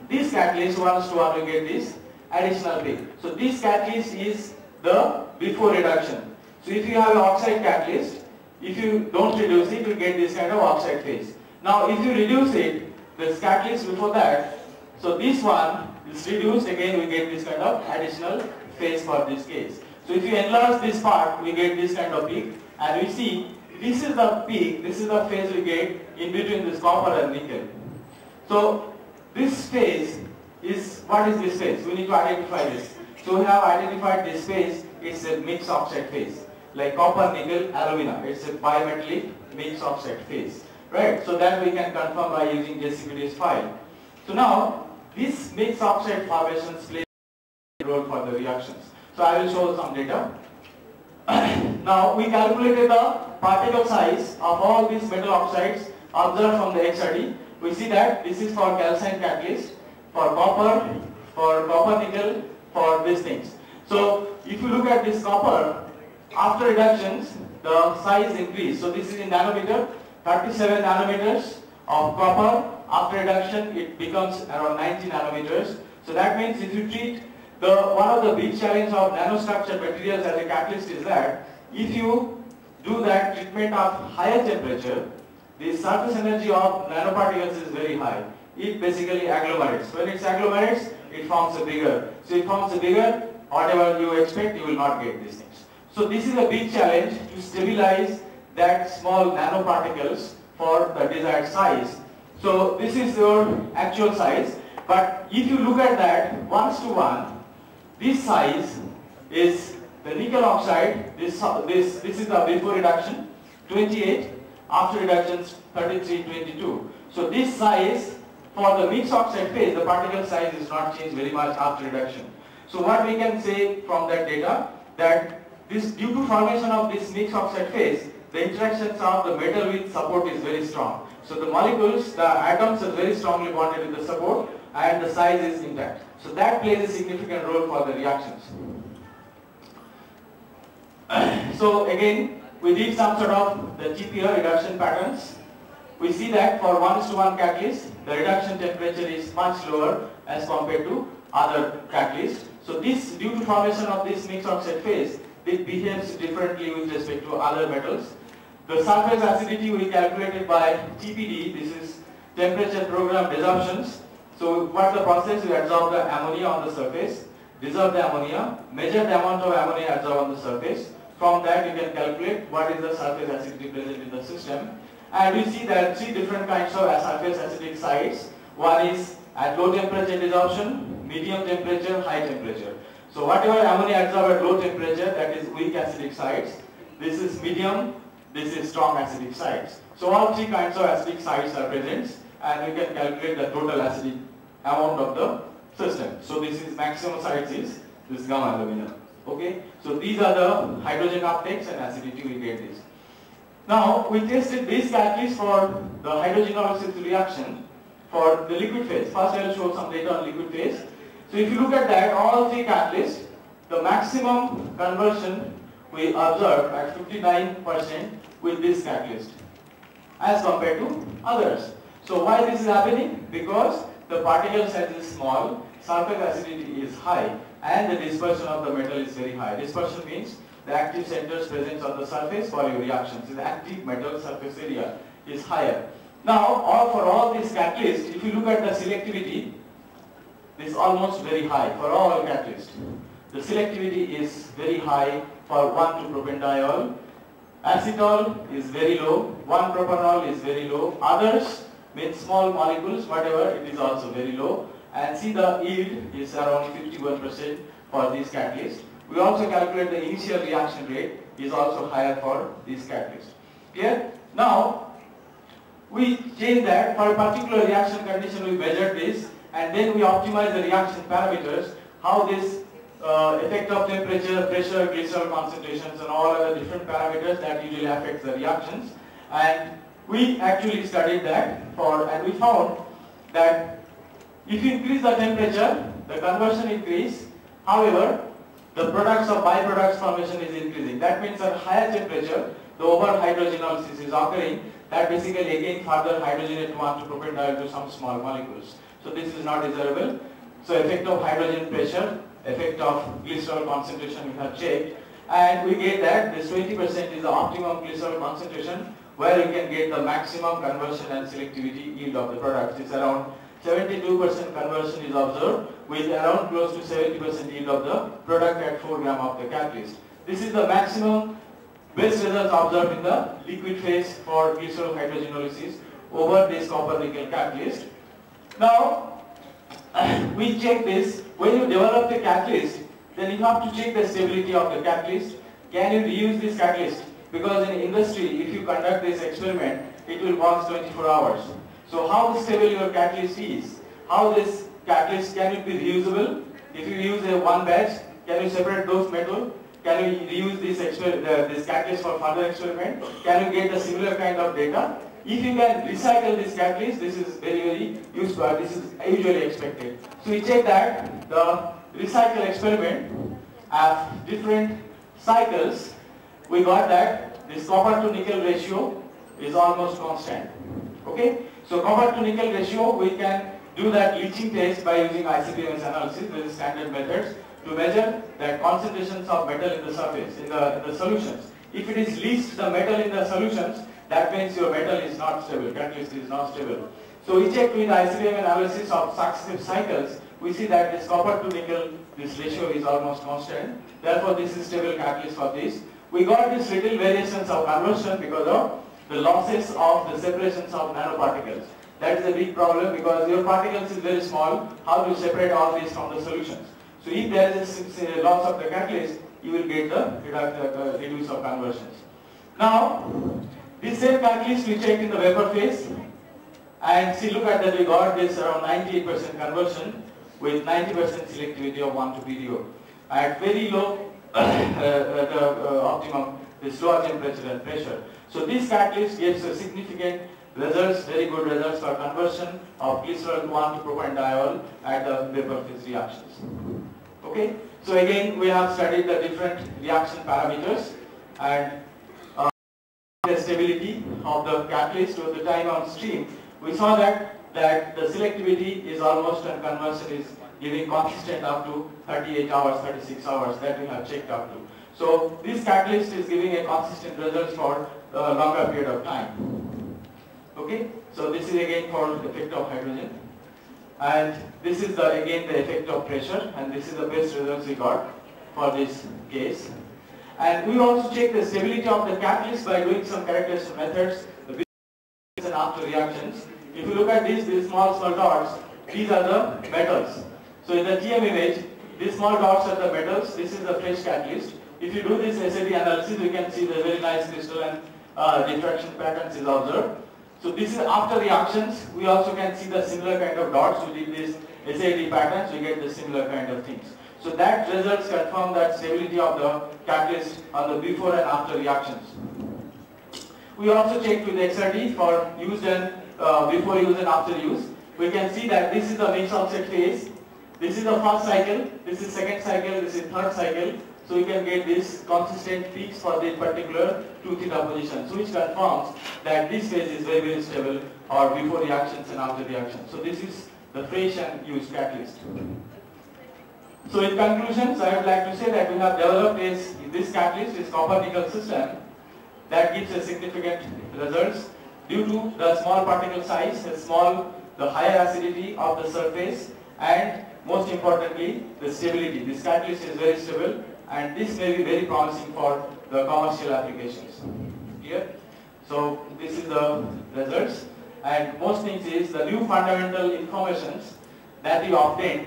this catalyst wants to get this additional peak. So this catalyst is the before reduction. So if you have an oxide catalyst, if you don't reduce it, you get this kind of oxide phase. Now if you reduce it, this catalyst before that, so this one is reduced, again we get this kind of additional phase for this case. So if you enlarge this part, we get this kind of peak, and we see this is the peak, this is the phase we get in between this copper and nickel. So this phase is, what is this phase? We need to identify this. So we have identified this phase, it's a mixed oxide phase. Like copper, nickel, alumina, it's a bimetallic mixed oxide phase. Right? So that we can confirm by using JCPD's file. So now, these mixed oxide formations play a role for the reactions. So I will show some data. Now we calculated the particle size of all these metal oxides observed from the XRD. We see that this is for calcine catalyst, for copper nickel, for these things. So if you look at this copper, after reductions, the size increase. So this is in nanometer, 37 nanometers of copper. After reduction, it becomes around 90 nanometers. So that means if you treat one of the big challenge of nanostructured materials as a catalyst is that if you do that treatment of higher temperature, the surface energy of nanoparticles is very high. It basically agglomerates. When it agglomerates, it forms a bigger. So it forms a bigger, whatever you expect, you will not get these things. So this is a big challenge to stabilize that small nanoparticles for the desired size. So this is your actual size. But if you look at that 1:1, this size is the nickel oxide. This is the before reduction, 28. After reductions, 33, 22. So this size for the mixed oxide phase, the particle size is not changed very much after reduction. So what we can say from that data, that this due to formation of this mixed oxide phase, the interactions of the metal with support is very strong. So the molecules, the atoms are very strongly bonded with the support and the size is intact. So that plays a significant role for the reactions. So again, we did some sort of the TPR reduction patterns. We see that for 1:1 catalyst, the reduction temperature is much lower as compared to other catalysts. So this, due to formation of this mixed oxide phase, it behaves differently with respect to other metals. The surface acidity we calculated by TPD, this is temperature program desorptions. So what the process, we absorb the ammonia on the surface, dissolve the ammonia, measure the amount of ammonia absorbed on the surface. From that you can calculate what is the surface acidity present in the system. And we see there are three different kinds of surface acidic sites. One is at low temperature desorption, medium temperature, high temperature. So whatever ammonia absorbed at low temperature, that is weak acidic sites. This is medium, this is strong acidic sites. So all three kinds of acidic sites are present, and we can calculate the total acidic amount of the system. So this is maximum sites is this gamma alumina. Okay, so these are the hydrogen uptakes and acidity we get this. Now we tested this catalyst for the hydrogenolysis reaction for the liquid phase. First I will show some data on liquid phase. So if you look at that, all three catalysts, the maximum conversion we observed at 59% with this catalyst as compared to others. So why this is happening? Because the particle size is small, surface acidity is high, and the dispersion of the metal is very high. Dispersion means the active centers presence on the surface for your reactions. The active metal surface area is higher. Now, for all these catalysts, if you look at the selectivity, this is almost very high for all catalysts. The selectivity is very high for 1,2-propanediol. Acetol is very low, 1-propanol is very low. Others, with small molecules, whatever, it is also very low. And see, the yield is around 51% for these catalysts. We also calculate the initial reaction rate is also higher for these catalysts. Clear? Now, we change that for a particular reaction condition, we measure this, and then we optimize the reaction parameters, how this effect of temperature, pressure, glycerol concentrations, and all other different parameters that usually affect the reactions. And we actually studied that and we found that if you increase the temperature, the conversion increase. However, the products of byproducts formation is increasing. That means at higher temperature, the over hydrogenolysis is occurring. That basically again further hydrogenate 1,2-propanediol to some small molecules. So this is not desirable. So effect of hydrogen pressure, effect of glycerol concentration we have checked, and we get that this 20% is the optimum glycerol concentration where you can get the maximum conversion and selectivity yield of the products. It's around 72% conversion is observed with around close to 70% yield of the product at 4 gram of the catalyst. This is the maximum best results observed in the liquid phase for glycerol hydrogenolysis over this copper nickel catalyst. Now, we check this. When you develop the catalyst, then you have to check the stability of the catalyst. Can you reuse this catalyst? Because in industry, if you conduct this experiment, it will cost 24 hours. So how stable your catalyst is? How this catalyst, can it be reusable? If you use a one batch, can you separate those metal? Can you reuse this catalyst for further experiment? Can you get the similar kind of data? If you can recycle this catalyst, this is very useful. This is usually expected. So we check that the recycle experiment have different cycles. We got that this copper to nickel ratio is almost constant. Okay? So copper to nickel ratio, we can do that leaching test by using ICP-MS analysis. This is standard methods to measure that concentrations of metal in the surface, in the solutions. If it is leached the metal in the solutions, that means your metal is not stable, catalyst is not stable. So we check with ICP-MS analysis of successive cycles, we see that this copper to nickel, this ratio is almost constant. Therefore, this is stable catalyst for this. We got this little variations of conversion because of the losses of the separations of nanoparticles. That is a big problem because your particles is very small. How to separate all these from the solutions? So if there is a loss of the catalyst, you will get the reduce of conversions. Now, this same catalyst we checked in the vapor phase, and see, look at that, we got this around 98% conversion with 90% selectivity of 1,2-PDO at very low optimum, this lower temperature and pressure. So this catalyst gives a significant results, very good results for conversion of glycerol to 1,2-propanediol at the vapor phase reactions. Okay, so again we have studied the different reaction parameters, and of the catalyst or the time on stream, we saw that the selectivity is almost, and conversion is giving consistent up to 38 hours, 36 hours that we have checked up to. So this catalyst is giving a consistent results for a longer period of time. Okay, so this is again for the effect of hydrogen, and this is again the effect of pressure, and this is the best results we got for this case. And we also check the stability of the catalyst by doing some characteristic methods, the before and after reactions. If you look at these small dots, these are the metals. So in the TM image, these small dots are the metals. This is the fresh catalyst. If you do this SAD analysis, you can see the very nice crystalline diffraction patterns is observed. So this is after reactions. We also can see the similar kind of dots. We did these SAD patterns, we get the similar kind of things. So that results confirm that stability of the catalyst on the before and after reactions. We also checked with XRD for use and before use and after use. We can see that this is the mix offset phase. This is the first cycle, this is second cycle, this is third cycle. So you can get this consistent peaks for this particular 2θ position. So which confirms that this phase is very, very stable or before reactions and after reactions. So this is the fresh and used catalyst. So in conclusions, I would like to say that we have developed this catalyst, this copper nickel system that gives a significant results due to the small particle size, the higher acidity of the surface, and most importantly, the stability. This catalyst is very stable, and this may be very promising for the commercial applications. Clear? So this is the results, and most things is the new fundamental informations that we obtained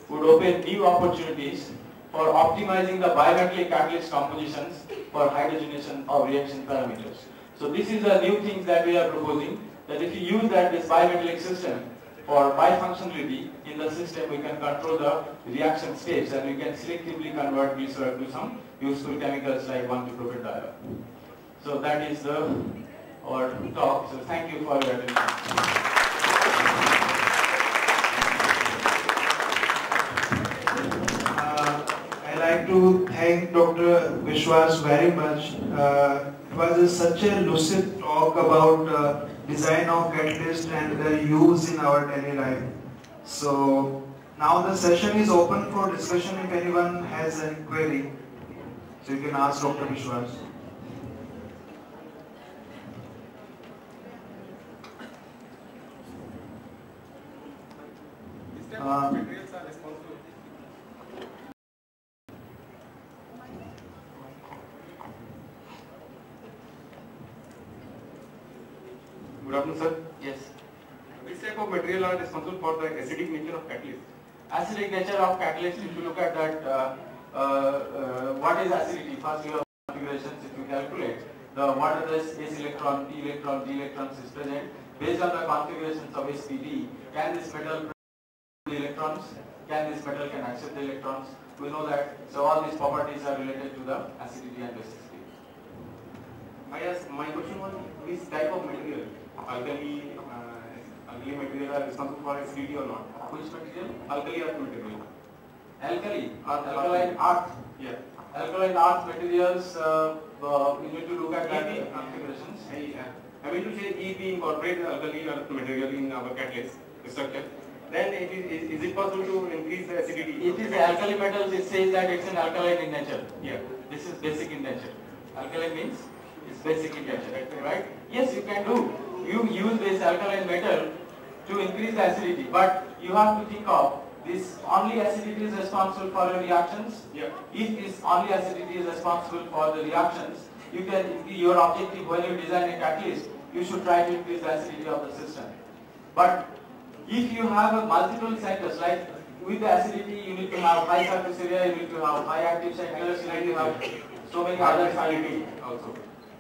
would open new opportunities for optimizing the bimetallic catalyst compositions for hydrogenation of reaction parameters. So this is a new thing that we are proposing, that if you use this bimetallic system for bifunctionality in the system, we can control the reaction steps and we can selectively convert glycerol to some useful chemicals like 1,2-propanediol. So that is our talk. So thank you for your attention. I'd like to thank Dr. Vishwas very much. It was such a lucid talk about design of catalyst and their use in our daily life. So now the session is open for discussion if anyone has any query. So you can ask Dr. Vishwas. Materials are responsible. Good afternoon, sir. Yes. Which type of material are responsible for the acidic nature of catalyst? Acidic nature of catalyst, if you look at that, what is acidity? First you have configurations, if you calculate, what are the S electron, P electron, D electrons is present. Based on the configurations of SPD, can this metal produce the electrons? Can this metal can accept the electrons? We know that, so all these properties are related to the acidity and basicity. My question was, which type of material, alkali material are responsible for acidity or not? Which material? Alkali earth material. Alkali or alkaline earth? Yeah. Alkaline earth materials, you need to look at the configurations. I mean to say, if we incorporate the alkali earth material in our catalyst structure, then is it possible to increase the acidity? It is alkali metals, it says that it's an alkaline in nature. Yeah. This is basic in nature. Alkaline means it's basic in nature, right? Yes, you can do. You use this alkaline metal to increase the acidity, but you have to think of this only acidity is responsible for your reactions. Yeah. If this only acidity is responsible for the reactions, you can, your objective when you design a catalyst, you should try to increase the acidity of the system. But if you have a multiple centers, like with the acidity, you need to have high surface area, you need to have high active centers, you need to have so many other salinity also.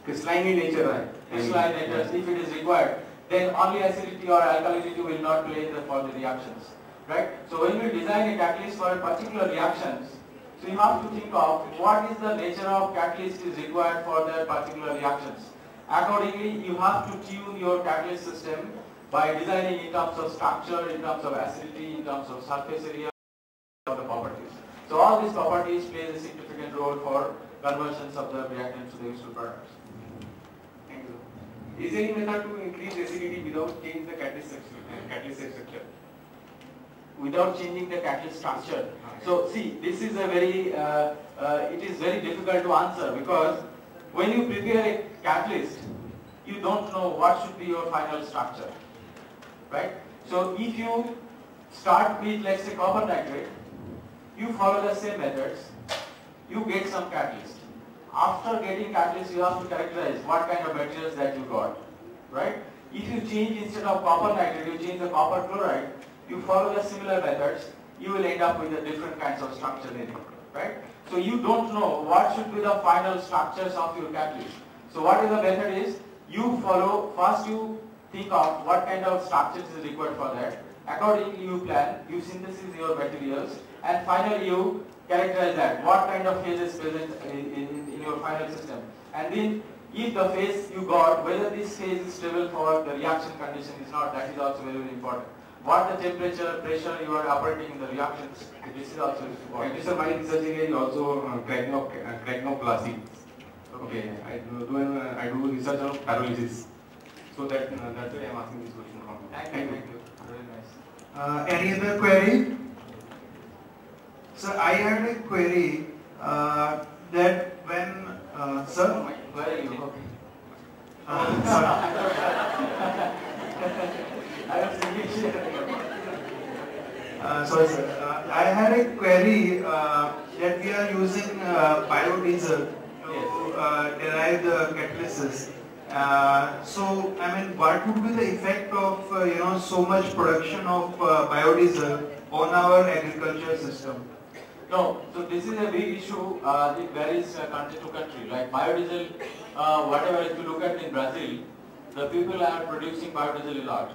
Crystalline in nature, right? Crystalline natures, if it is required, then only acidity or alkalinity will not play for the reactions, right? So when you design a catalyst for a particular reactions, so you have to think of what is the nature of catalyst is required for that particular reactions. Accordingly, you have to tune your catalyst system by designing in terms of structure, in terms of acidity, in terms of surface area, of the properties. So all these properties play a significant role for conversions of the reactants to the useful products. Thank you. Is there any method to increase acidity without changing the catalyst structure? Without changing the catalyst structure. So see, this is a very, it is very difficult to answer, because when you prepare a catalyst, you don't know what should be your final structure, right? So if you start with, let's say, copper nitrate, you follow the same methods, you get some catalyst. After getting catalyst, you have to characterize what kind of materials that you got, right? If you change, instead of copper nitrate, you change the copper chloride, you follow the similar methods, you will end up with the different kinds of structure in it, right? So you don't know what should be the final structures of your catalyst. So what is the method is, you follow, first you think of what kind of structures is required for that, accordingly you plan, you synthesize your materials, and finally you characterize that, what kind of phase is present in your final system. And then if the phase you got, whether this phase is stable for the reaction condition is not, that is also very, very important. What the temperature, pressure you are operating in the reactions, this is also important. Actually, sir, my research area is also crachnoplasty. Okay, I do research on pyrolysis. So that's why I'm asking this question from you. Thank you. Very nice. Any other query? Sir, I had a query that when, sir? Where are you? Okay. I was thinking. Sorry, sir. I had a query that we are using biodiesel to derive the catalysis. So, I mean, what would be the effect of so much production of biodiesel on our agriculture system? No, so this is a big issue. It varies country to country. Like biodiesel, whatever, if you look at in Brazil, the people are producing biodiesel a lot.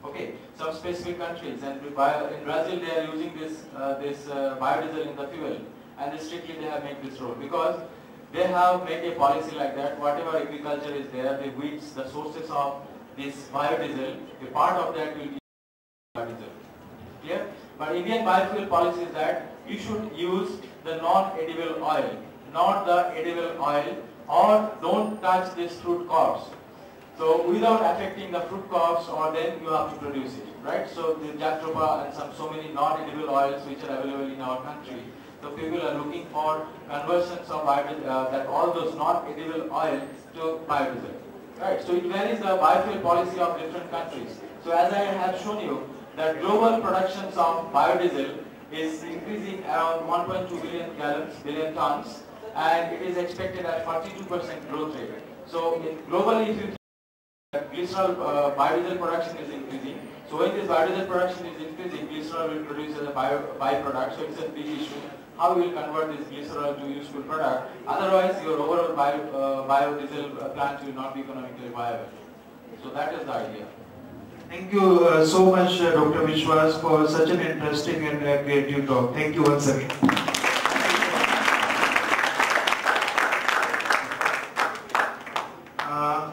Okay, some specific countries, and in Brazil they are using this biodiesel in the fuel, and strictly they have made this rule, because they have made a policy like that. Whatever agriculture is there, the weeds, the sources of this biodiesel, a part of that will be biodiesel. Clear? But Indian biofuel policy is that you should use the non-edible oil, not the edible oil, or don't touch this fruit crops. So without affecting the fruit crops, or then you have to produce it, right? So the jatropha and so many non-edible oils which are available in our country. So people are looking for conversions of biodiesel, that all those non-edible oil to biodiesel, right? So it varies the biofuel policy of different countries. So as I have shown you, the global productions of biodiesel is increasing around 1.2 billion tons, and it is expected at 42% growth rate. So globally, if you glycerol biodiesel production is increasing. So when this biodiesel production is increasing, glycerol will produce as a byproduct. So it's a big issue. How we will convert this glycerol to useful product? Otherwise, your overall biodiesel plant will not be economically viable. So that is the idea. Thank you so much, Dr. Vishwas, for such an interesting and creative talk. Thank you once again.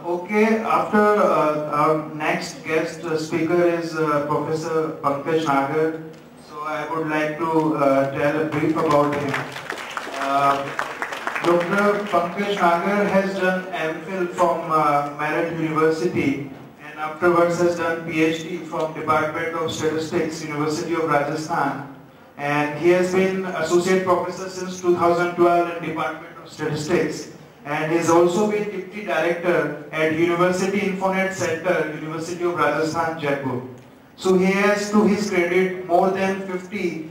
Okay, after our next guest speaker is Professor Pankaj Nagar. So I would like to tell a brief about him. Dr. Pankaj Nagar has done MPhil from Merit University, and afterwards has done PhD from Department of Statistics, University of Rajasthan. And he has been Associate Professor since 2012 in Department of Statistics. And he has also been Deputy Director at University Infonet Center, University of Rajasthan, Jaipur. So he has, to his credit, more than 50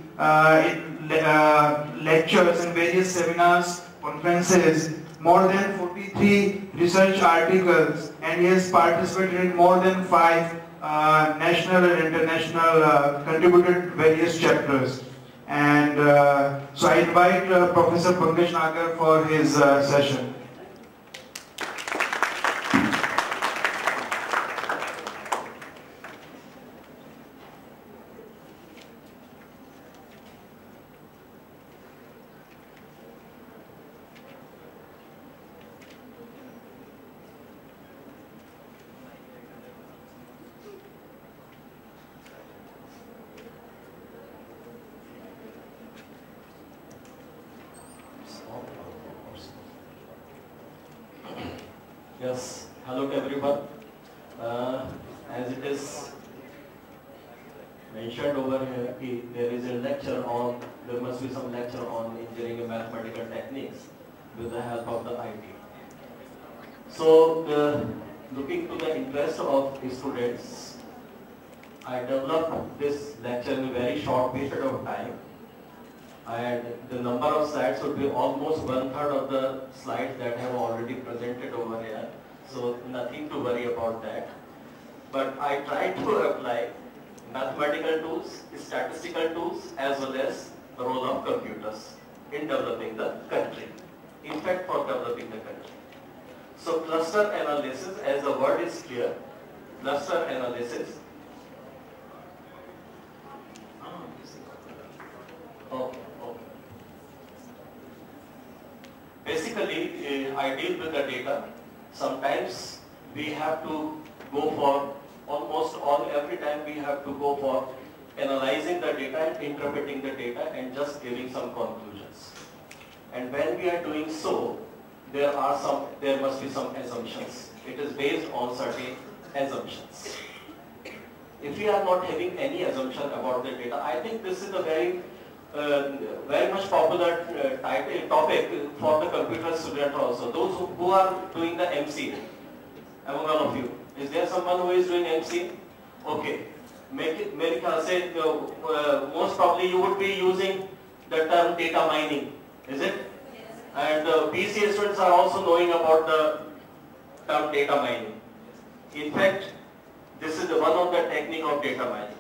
lectures and various seminars, conferences, more than 43 research articles, and he has participated in more than 5 national and international contributed various chapters. And so I invite Professor Pankaj Nagar for his session. Yes, Hello to everyone. As it is mentioned over here, there is a lecture on, there must be some lecture on engineering and mathematical techniques with the help of the IT. So, looking to the interest of students, I developed this lecture in a very short period of time. And the number of slides would be almost 1/3 of the slides that I have already presented over here. So nothing to worry about that. But I tried to apply mathematical tools, statistical tools, as well as the role of computers in developing the country. In fact, for developing the country. So cluster analysis, as the word is clear, cluster analysis. Okay. Basically, I deal with the data. Sometimes we have to go for, every time we have to go for analyzing the data and interpreting the data and just giving some conclusions. And when we are doing so, there must be some assumptions. It is based on certain assumptions. If we are not having any assumption about the data, I think this is a very much popular topic for the computer student also. Those who are doing the MCA, among all of you. Is there someone who is doing MCA? Okay. मेरे ख्याल से most probably you would be using the term data mining. Is it? Yes. And BCA students are also knowing about the term data mining. In fact, this is one of the technique of data mining.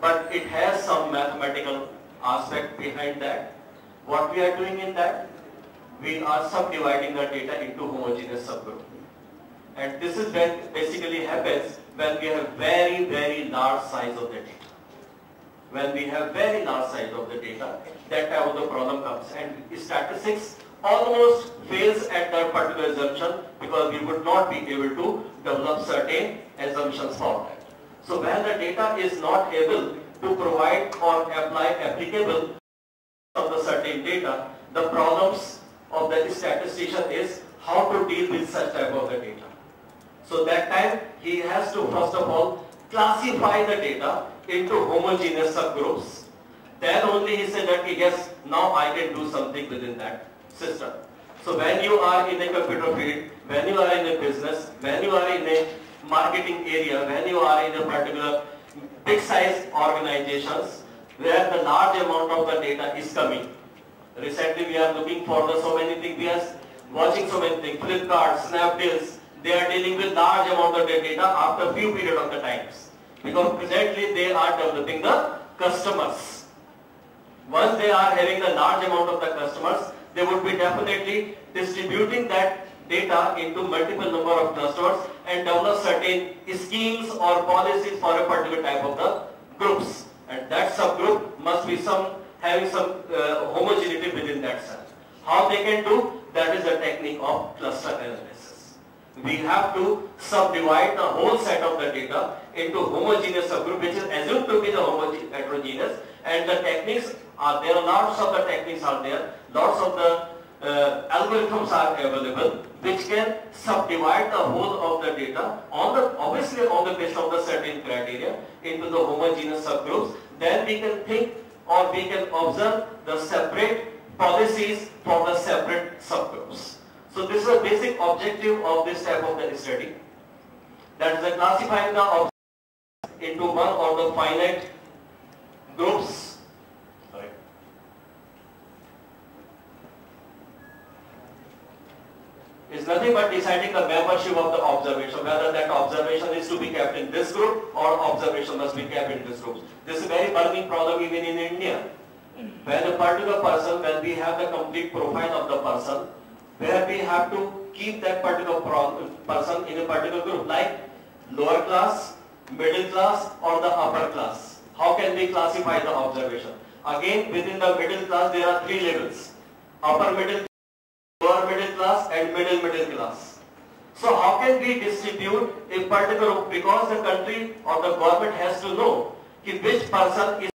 But it has some mathematical aspect behind that. What we are doing in that, we are subdividing the data into homogeneous subgroup. And this is when basically happens when we have very, very large size of the data. When we have very large size of the data, that how the problem comes. And statistics almost fails at that particular assumption because we would not be able to develop certain assumptions for that. So when the data is not able to provide or apply applicable of the certain data, the problems of the statistician is how to deal with such type of the data. So that time he has to first of all classify the data into homogeneous subgroups. Then only he said that yes, now I can do something within that system. So when you are in a computer field, when you are in a business, when you are in a marketing area, when you are in a particular big size organizations where the large amount of the data is coming. Recently we are looking for so many things, we are watching so many things, Flipkart, Snapdeals, they are dealing with large amount of the data after few period of the times. Because presently they are developing the customers. Once they are having the large amount of the customers, they would be definitely distributing that data into multiple number of clusters and develop certain schemes or policies for a particular type of the groups. And that subgroup must be having some homogeneity within that cell. How they can do? That is the technique of cluster analysis. We have to subdivide the whole set of the data into homogeneous subgroup, which is assumed to be the heterogeneous, and the techniques are there, lots of the techniques are there, lots of the algorithms are available which can subdivide the whole of the data obviously on the basis of the certain criteria into the homogeneous subgroups. Then we can think or we can observe the separate policies for the separate subgroups. So this is a basic objective of this type of the study. That is the classifying the objects into one or the finite groups. Is nothing but deciding the membership of the observation, whether that observation is to be kept in this group or observation must be kept in this group. This is a very burning problem even in India. When a particular person, when we have the complete profile of the person, where we have to keep that particular person in a particular group, like lower class, middle class or the upper class. How can we classify the observation? Again, within the middle class there are 3 levels. Upper middle, lower middle class and middle class. So how can we distribute a particular, because the country or the government has to know which person is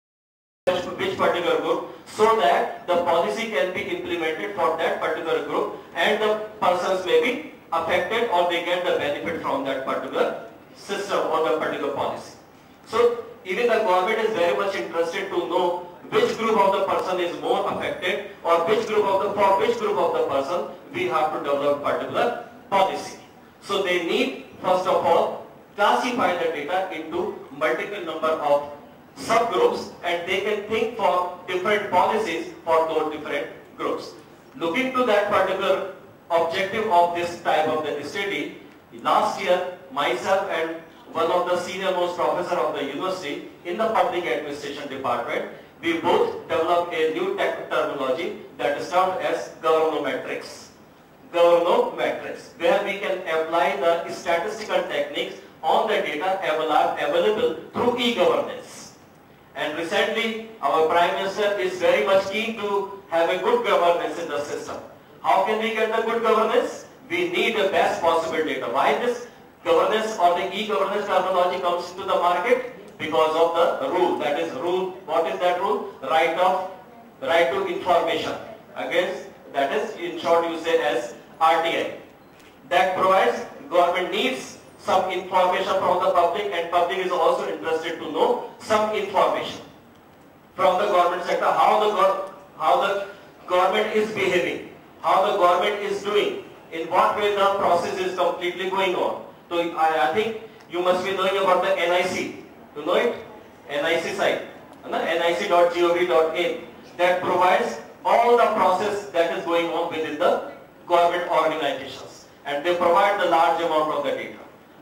which particular group, so that the policy can be implemented for that particular group and the persons may be affected or they get the benefit from that particular system or the particular policy. So even the government is very much interested to know which group of the person is more affected or for which group of the person we have to develop particular policy. So they need first of all classify the data into multiple number of subgroups and they can think for different policies for those different groups. Looking to that particular objective of this type of the study, last year myself and one of the senior most professor of the university in the public administration department, we both developed a new terminology that is termed as governometrics. Governometrics, where we can apply the statistical techniques on the data available through e-governance. And recently, our Prime Minister is very much keen to have a good governance in the system. How can we get the good governance? We need the best possible data. Why this governance or the e-governance terminology comes into the market? Because of the rule. That is rule. What is that rule? Right to information. Against, that is in short you say as RTI. That provides government needs some information from the public and public is also interested to know some information from the government sector, how the government is behaving, how the government is doing, in what way the process is completely going on. So I think you must be knowing about the NIC. You know it? NIC site, nic.gov.in, that provides all the process that is going on within the government organizations and they provide the large amount of the data.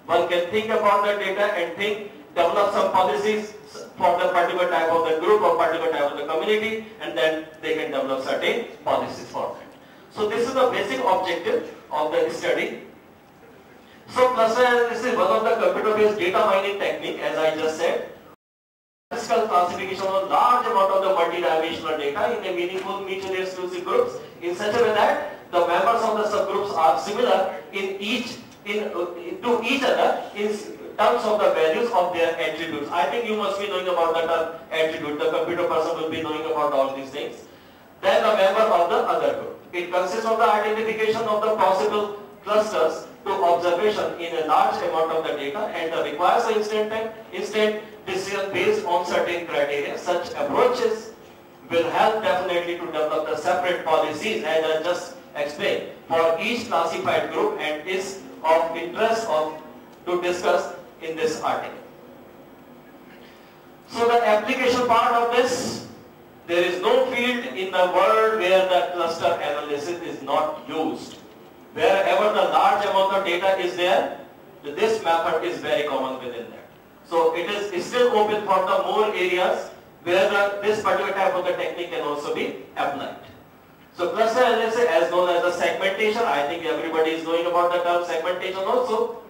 One can think about the data and develop some policies for the particular type of the group or particular type of the community and then they can develop certain policies for that. So this is the basic objective of the study. So cluster analysis is one of the computer-based data mining technique, as I just said. Statistical classification of large amount of the multidimensional data in a meaningful mutually exclusive groups in such a way that the members of the subgroups are similar to each other in terms of the values of their attributes. I think you must be knowing about the term attribute. The computer person will be knowing about all these things. Then the member of the other group. It consists of the identification of the possible clusters to observation in a large amount of the data and requires an instant decision based on certain criteria. Such approaches will help definitely to develop the separate policies as I just explained for each classified group and is of interest to discuss in this article. So the application part of this, there is no field in the world where the cluster analysis is not used. Wherever the large amount of data is there, this method is very common within that. So it is still open for the more areas where this particular type of the technique can also be applied. So cluster analysis, as known as the segmentation, I think everybody is knowing about the term segmentation also,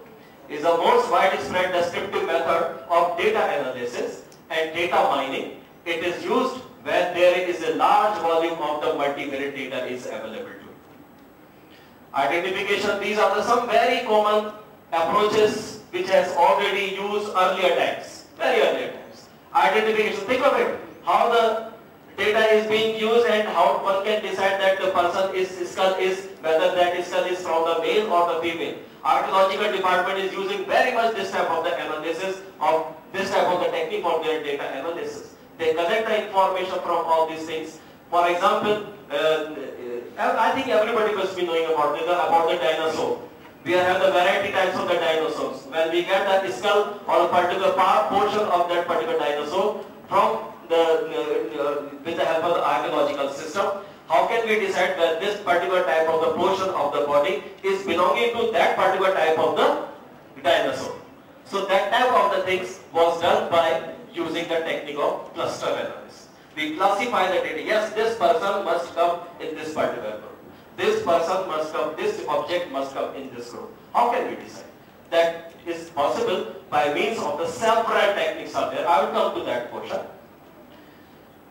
is the most widespread descriptive method of data analysis and data mining. It is used when there is a large volume of the multivariate data is available to. Identification, these are some very common approaches which has already used earlier times, very earlier times. Identification, think of it, how the data is being used and how one can decide that the person's skull is, whether that skull is from the male or the female. Archaeological department is using very much this type of the analysis of this type of the technique for their data analysis. They collect the information from all these things. For example, I think everybody must be knowing about the dinosaur. We have the variety types of the dinosaurs. When we get the skull or a particular portion of that particular dinosaur from with the help of the archaeological system, how can we decide that this particular type of the portion of the body is belonging to that particular type of the dinosaur? So that type of the things was done by using the technique of cluster analysis. We classify the data. Yes, this person must come in this particular group. This person must come, this object must come in this group. How can we decide? That is possible by means of the several techniques are there. I will come to that portion.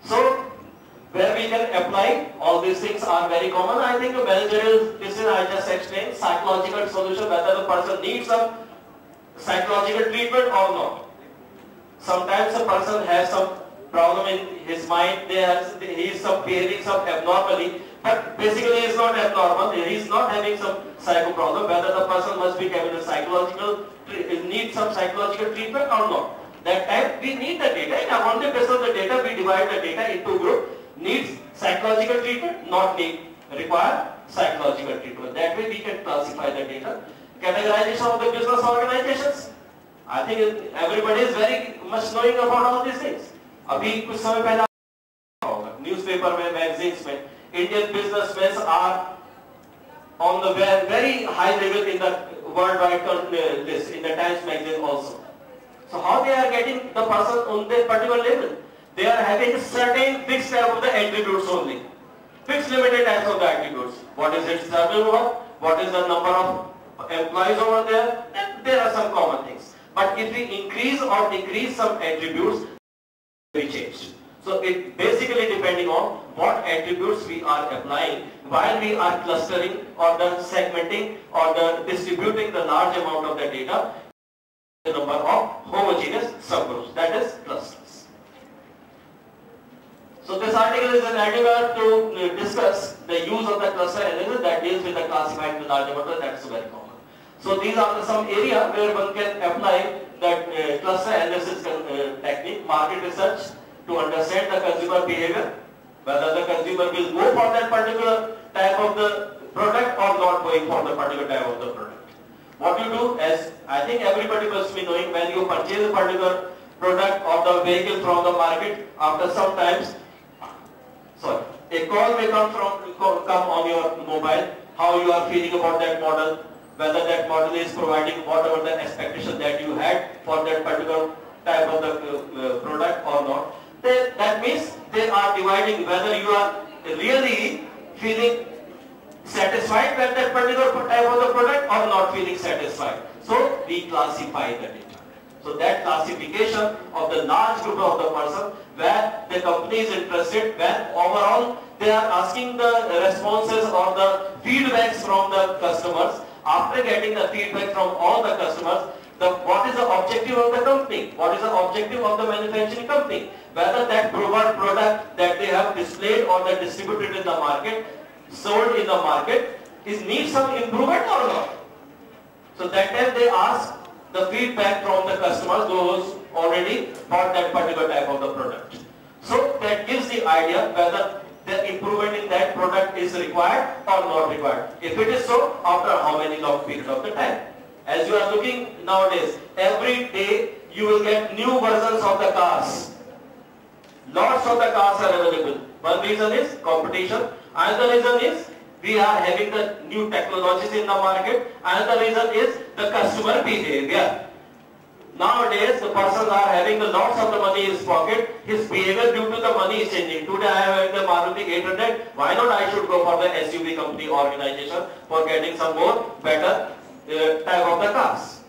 So, where we can apply, all these things are very common. I think the managerial, this is I just explained, psychological solution, whether the person needs some psychological treatment or not. Sometimes a person has some problem in his mind, he is behaving some abnormally, but basically he is not abnormal, he is not having some psycho problem, whether the person must be having a psychological, need some psychological treatment or not. That time we need the data, and on the basis of the data we divide the data into group, needs psychological treatment, not require psychological treatment. That way we can classify the data. Categorization of the business organizations. I think everybody is very much knowing about all these things. अभी कुछ समय पहले newspaper में, magazines में, Indian businessmen are on the very high level in the worldwide list, in the Times magazine also. So how they are getting the person on that particular level? They are having certain fixed type of the attributes only. Fixed limited types of the attributes. What is its turnover? What is the number of employees over there? And there are some common things. But if we increase or decrease some attributes, we change. So it basically depending on what attributes we are applying while we are clustering or the segmenting or the distributing the large amount of the data, the number of homogeneous subgroups, that is clusters. So this article is an article to discuss the use of the cluster analysis that deals with the classifying the large amount, that's very common. So these are some area where one can apply that cluster analysis technique, market research, to understand the consumer behavior, whether the consumer will go for that particular type of the product or not going for the particular type of the product. What you do, as I think everybody must be knowing, when you purchase a particular product or the vehicle from the market, after some times, a call may come on your mobile, how you are feeling about that model, whether that model is providing whatever the expectation that you had for that particular type of the product or not. That means they are dividing whether you are really feeling satisfied with that particular type of the product or not feeling satisfied. So we classify the data. So that classification of the large group of the person where the company is interested, where overall they are asking the responses or the feedbacks from the customers. After getting the feedback from all the customers, what is the objective of the company? What is the objective of the manufacturing company? Whether that product that they have displayed or that distributed in the market, sold in the market, needs some improvement or not? So that time they ask the feedback from the customers, those already bought that particular type of the product. So that gives the idea whether the improvement in that product is required or not required. If it is so, after how many long period of the time? As you are looking nowadays, every day you will get new versions of the cars. Lots of the cars are available. One reason is competition. Another reason is we are having the new technologies in the market. Another reason is the customer behavior. Nowadays, the persons are having lots of the money in his pocket. His behavior due to the money is changing. Today I am having the Maruti 800. Why not I should go for the SUV company organization for getting some more better type of the cars.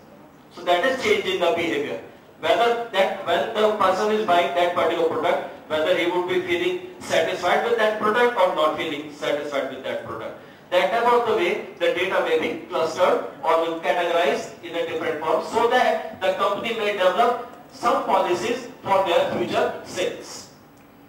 So that is changing the behavior. Whether that when the person is buying that particular product, whether he would be feeling satisfied with that product or not feeling satisfied with that product. That type of the way the data may be clustered or categorized in a different form so that the company may develop some policies for their future sales.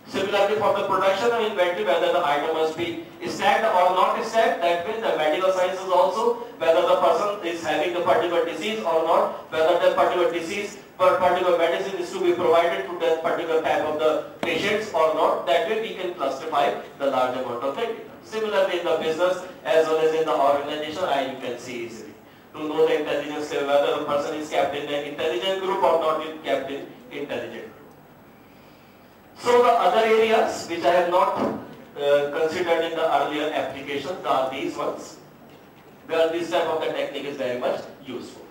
Similarly for the production of inventory, whether the item must be stacked or not stacked, that means the medical sciences also, whether the person is having the particular disease or not, whether that particular disease or particular medicine is to be provided to that particular type of the patients or not, that way we can classify the large amount of data. Similarly in the business as well as in the organization, you can see easily. To know the intelligence level, whether the person is kept in the intelligent group or not kept in intelligent group. So the other areas which I have not considered in the earlier applications are these ones, where this type of the technique is very much useful.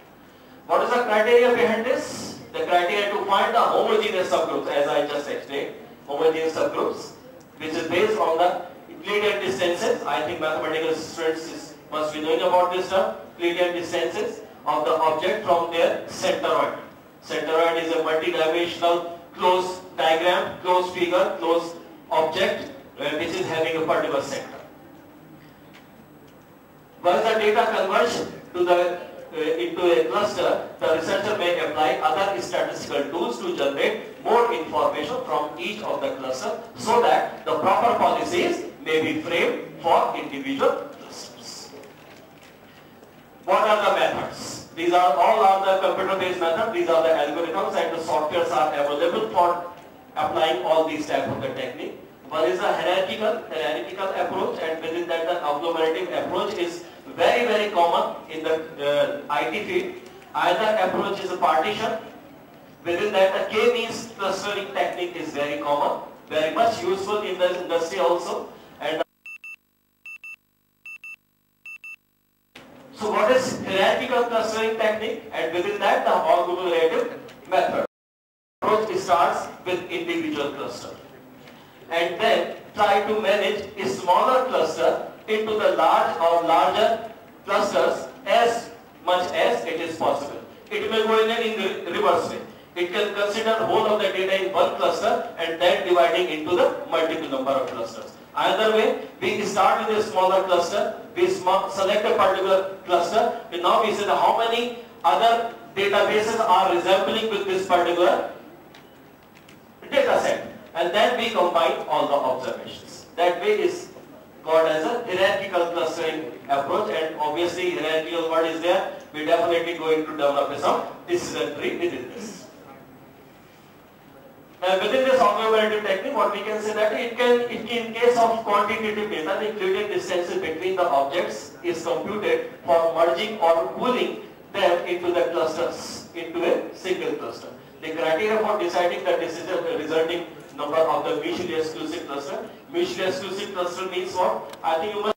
What is the criteria behind this? The criteria to find the homogeneous subgroups, as I just explained, homogeneous subgroups, which is based on the Euclidean distances. I think mathematical students must be knowing about this term. Euclidean distances of the object from their centroid. Centroid is a multi-dimensional closed diagram, closed figure, closed object which is having a particular center. Once the data converge into a cluster, the researcher may apply other statistical tools to generate more information from each of the cluster so that the proper policies may be framed for individual clusters. What are the methods? These are all the computer-based methods. These are the algorithms and the softwares are available for applying all these type of the technique. One is a hierarchical approach, and within that the agglomerative approach is very common in the IT field. Either approach is a partition. Within that the K-means clustering technique is very common, very much useful in the industry also. And so what is hierarchical clustering technique? And within that the agglomerative method. Approach starts with individual cluster and then try to manage a smaller cluster into the larger clusters as much as it is possible. It will go in a reverse way. It can consider whole of the data in one cluster and then dividing into the multiple number of clusters. Either way, we start with a smaller cluster, we select a particular cluster, and now we say how many other databases are resembling with this particular data set, and then we combine all the observations. That way is called as a hierarchical clustering approach, and obviously hierarchical word is there. We definitely going to develop some decision tree within this. Now within this agglomerative technique, what we can say that in case of quantitative data, the Euclidean distances between the objects is computed for merging or pooling them into the clusters, into a single cluster. The criteria for deciding the resulting number of the mutually exclusive cluster. Mutually exclusive cluster means what? I think you must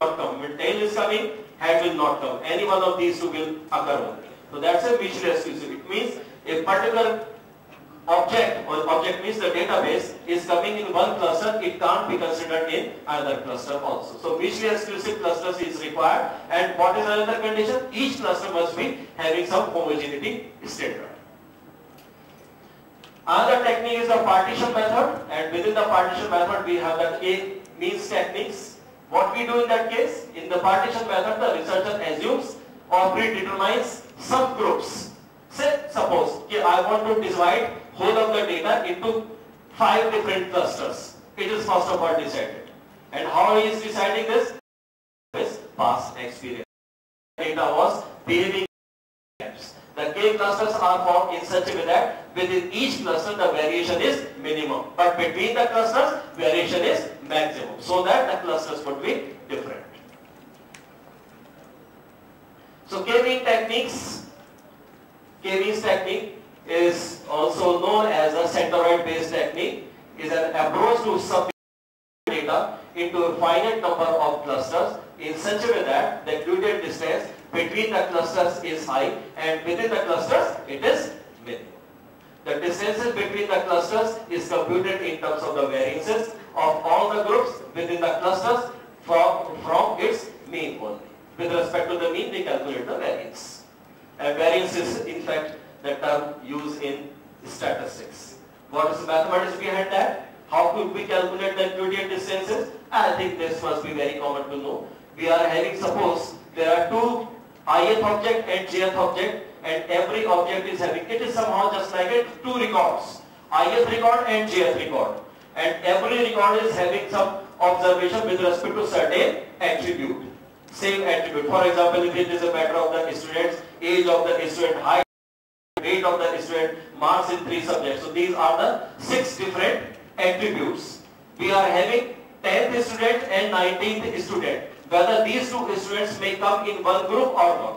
not come. When tail is coming, head will not come. Any one of these two will occur only. So that's a mutually exclusive. It means a particular object, or object means the database, is coming in one cluster, it can't be considered in another cluster also. So mutually exclusive clusters is required, and what is another condition? Each cluster must be having some homogeneity standard. Another technique is the partition method, and within the partition method we have the K-means techniques. What we do in that case? In the partition method, the researcher assumes or predetermines subgroups. Say, suppose I want to divide whole of the data into 5 different clusters. It is first of all decided. And how he is deciding this? His past experience. Data was behaving. The K clusters are formed in such a way that within each cluster the variation is minimum, but between the clusters variation is maximum, so that the clusters would be different. So K-means technique is also known as a centroid based technique, is an approach to subdivide data into a finite number of clusters in such a way that the Euclidean distance between the clusters is high and within the clusters it is minimum. The distances between the clusters is computed in terms of the variances of all the groups within the clusters from its mean only. With respect to the mean, we calculate the variance. And variance is in fact the term used in statistics. What is the mathematics behind that? How could we calculate the Euclidean distances? I think this must be very common to know. We are having, suppose there are two ith object and jth object, and every object is having, it is somehow just like two records, ith record and jth record, and every record is having some observation with respect to certain attribute, same attribute. For example, if it is a matter of the student's age of the student, height, weight of the student, marks in 3 subjects. So these are the 6 different attributes. We are having 10th student and 19th student. Whether these 2 students may come in one group or not.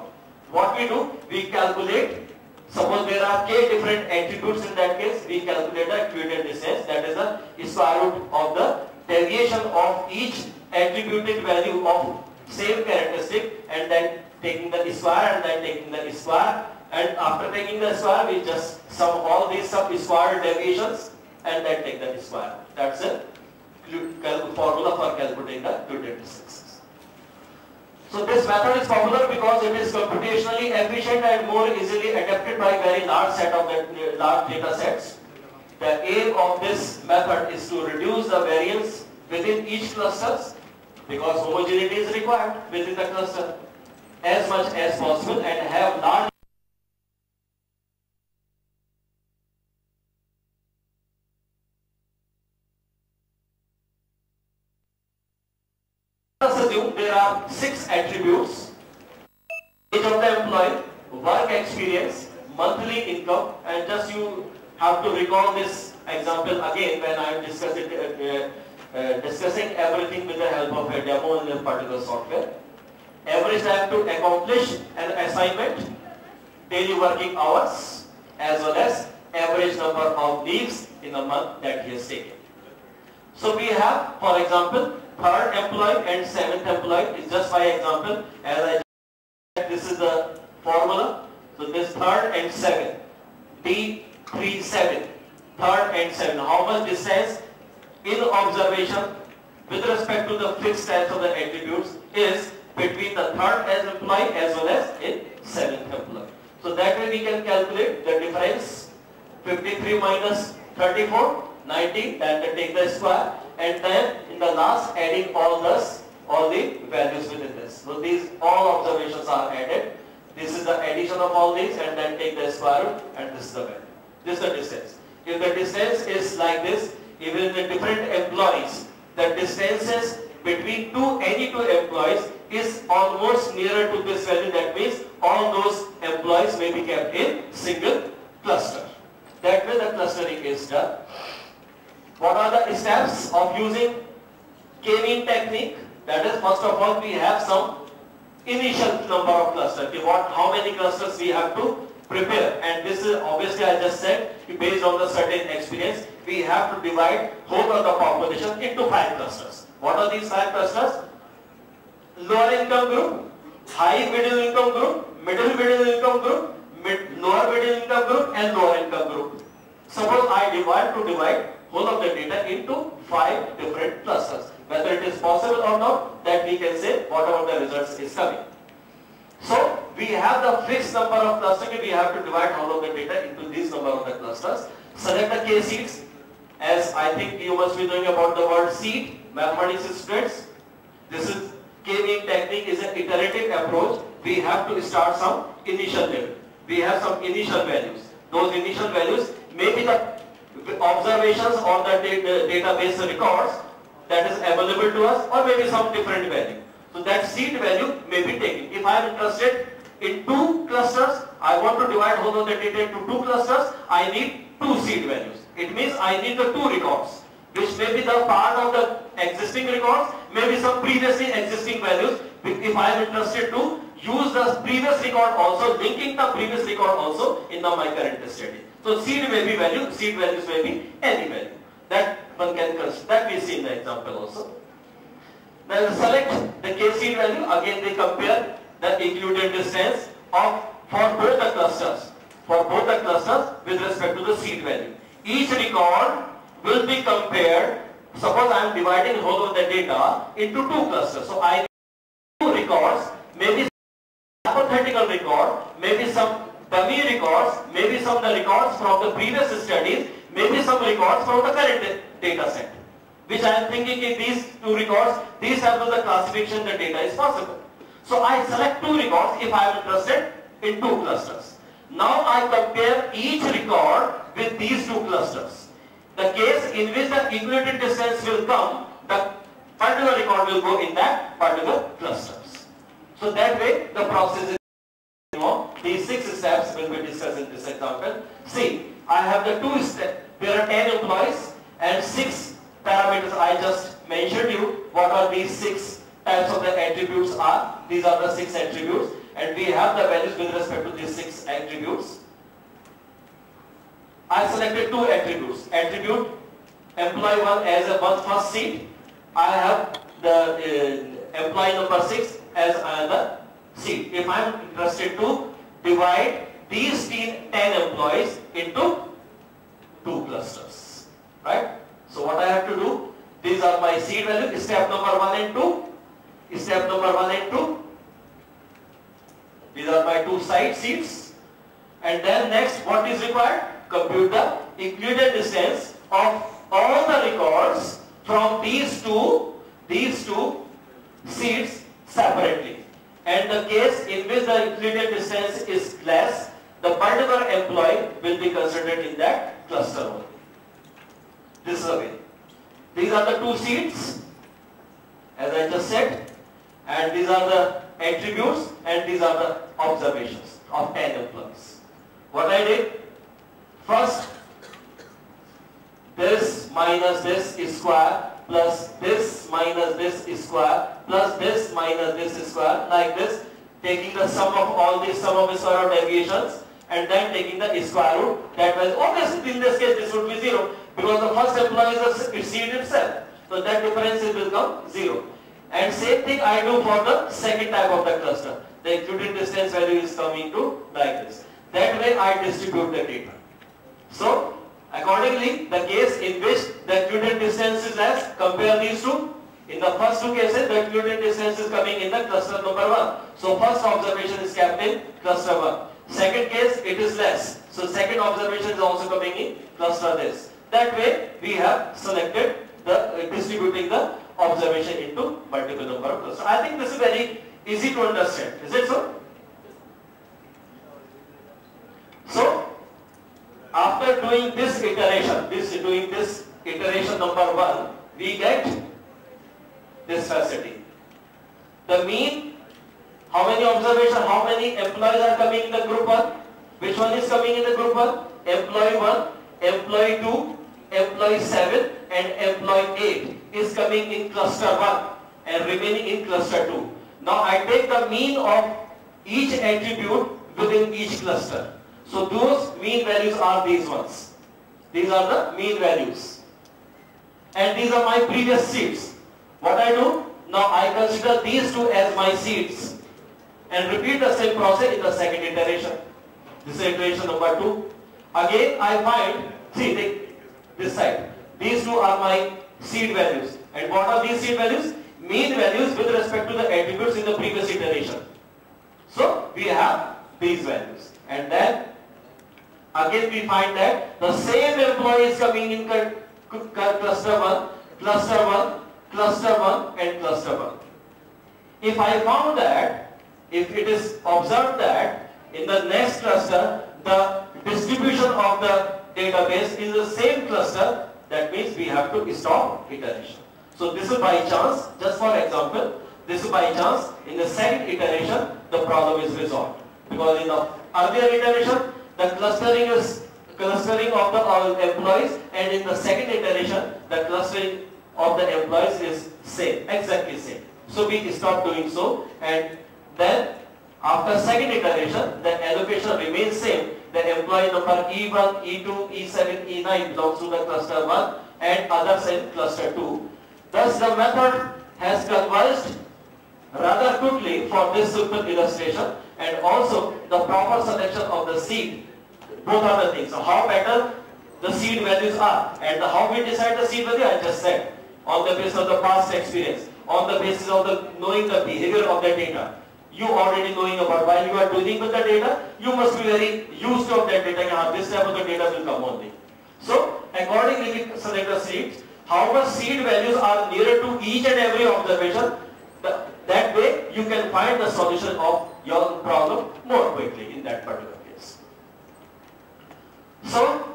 What we do? We calculate, suppose there are k different attributes in that case, we calculate the Euclidean distance, that is the square root of the deviation of each attributed value of same characteristic, and then taking the square and then taking the square, and after taking the square we just sum all these sub-square deviations and then take the square. That's a formula for calculating the Euclidean distances. So this method is popular because it is computationally efficient and more easily adapted by very large set of large data sets. The aim of this method is to reduce the variance within each cluster, because homogeneity is required within the cluster as much as possible, and have large assume there are 6 attributes: age of the employee, work experience, monthly income, and just you have to recall this example again when I am discussing everything with the help of a demo in a particular software. Average time to accomplish an assignment, daily working hours, as well as average number of leaves in a month that he has taken. So we have, for example, 3rd employee and 7th employee is just by example. As I said, this is the formula. So this 3rd and 7th, D3, 7, 3rd and 7. How much distance in observation with respect to the fixed types of the attributes is between the 3rd as employee as well as in 7th employee. So that way we can calculate the difference. 53 minus 34, 90, then take the square, and then in the last adding all the values within this. So these all observations are added. This is the addition of all these, and then take the square root, and this is the value. This is the distance. If the distance is like this, even in the different employees, the distances between any two employees is almost nearer to this value. That means all those employees may be kept in single cluster. That way the clustering is done. What are the steps of using K-mean technique? That is, first of all, we have some initial number of clusters. How many clusters we have to prepare, and this is obviously, I just said, based on the certain experience, we have to divide whole of the population into 5 clusters. What are these 5 clusters? Lower income group, high middle income group, middle income group, lower middle income group, and lower income group. Suppose I want to divide whole of the data into 5 different clusters. Whether it is possible or not, that we can say whatever the results is coming. So we have the fixed number of clusters. We have to divide all of the data into this number of the clusters. Select the K-seeds. As I think you must be knowing about the word seed, mathematics students. This is K-mean technique is an iterative approach. We have to start some initial level. We have some initial values. Those initial values may be the observations or the database records that is available to us, or maybe some different value. So that seed value may be taken. If I am interested in 2 clusters, I want to divide whole of the data into 2 clusters, I need 2 seed values. It means I need the 2 records, which may be the part of the existing records, maybe some previously existing values. If I am interested to use the previous record also, linking the previous record also in my current study. So seed may be value, seed values may be any value. That one can consider, that we see in the example also. Then select the K-seed value. Again they compare the included distance for both the clusters. For both the clusters with respect to the seed value. Each record will be compared. Suppose I am dividing whole of the data into 2 clusters. So I need 2 records, maybe hypothetical record, maybe some dummy records, maybe some of the records from the previous studies, maybe some records from the current data set. Which I am thinking if these 2 records, these have the classification the data is possible. So I select 2 records if I am interested in 2 clusters. Now I compare each record with these 2 clusters. The case in which the equated distance will come, the particular record will go in that particular clusters. So that way the process is, these 6 steps will be discussed in this example. See, I have the 2 steps. There are 10 employees and 6 parameters. I just mentioned you what are these 6 types of the attributes are. These are the 6 attributes, and we have the values with respect to these 6 attributes. I selected 2 attributes. Attribute employee 1 as a first seed. I have the employee number 6 as another seed. If I am interested to divide these 10 employees into 2 clusters, right? So what I have to do, these are my seed values, step number 1 and 2, step number 1 and 2, these are my 2 side seeds, and then next what is required? compute the Euclidean distance of all the records from these two seeds separately. And the case in which the Euclidean distance is less, the particular employee will be considered in that cluster only. This is the way. These are the two seeds, as I just said, and these are the attributes, and these are the observations of 10 employees. What I did, first, this minus this is square, plus this minus this is square, plus this minus this is square, like this, taking the sum of all these sum of square root deviations, and then taking the square root. That was obviously in this case this would be 0, because the first employee is a seed itself. So that difference will become 0. And same thing I do for the second type of the cluster. The Euclidean distance value is coming to like this. That way I distribute the data. So accordingly, the case in which the Euclidean distance is less, compare these two. In the first two cases, the Euclidean distance is coming in the cluster number 1. So first observation is kept in cluster 1. Second case, it is less. So second observation is also coming in cluster this. That way, we have selected the distributing the observation into multiple number of clusters. I think this is very easy to understand. Is it so? So, after doing this iteration number 1, we get this facility. The mean, how many observations, how many employees are coming in the group 1? Which one is coming in the group 1? Employee 1, employee 2, employee 7 and employee 8 is coming in cluster 1 and remaining in cluster 2. Now I take the mean of each attribute within each cluster. So those mean values are these ones. These are the mean values. And these are my previous seeds. What I do? Now I consider these two as my seeds and repeat the same process in the second iteration. This is iteration number 2. Again I find, see, take this side. These two are my seed values. And what are these seed values? Mean values with respect to the attributes in the previous iteration. So we have these values. And then again we find that the same employee is coming in cluster 1, cluster 1, cluster 1 and cluster 1. If I found that, if it is observed that in the next cluster the distribution of the database is the same cluster, that means we have to stop iteration. So this is by chance, just for example, this is by chance, in the second iteration the problem is resolved. Because in the earlier iteration the clustering of the employees, and in the second iteration the clustering of the employees is same, exactly same. So we stop doing so, and then after second iteration the allocation remains same. The employee number E1, E2, E7, E9 belongs to the cluster 1 and others in cluster 2. Thus the method has converged rather quickly for this simple illustration, and also the proper selection of the seed. Both are the things. So how better the seed values are, and how we decide the seed value I just said, on the basis of the past experience, on the basis of the knowing the behavior of the data. You already knowing about while you are dealing with the data, you must be very used to that data. This type of the data will come only. So accordingly we select the seeds. However, seed values are nearer to each and every observation. That way you can find the solution of your problem more quickly in that particular case. So,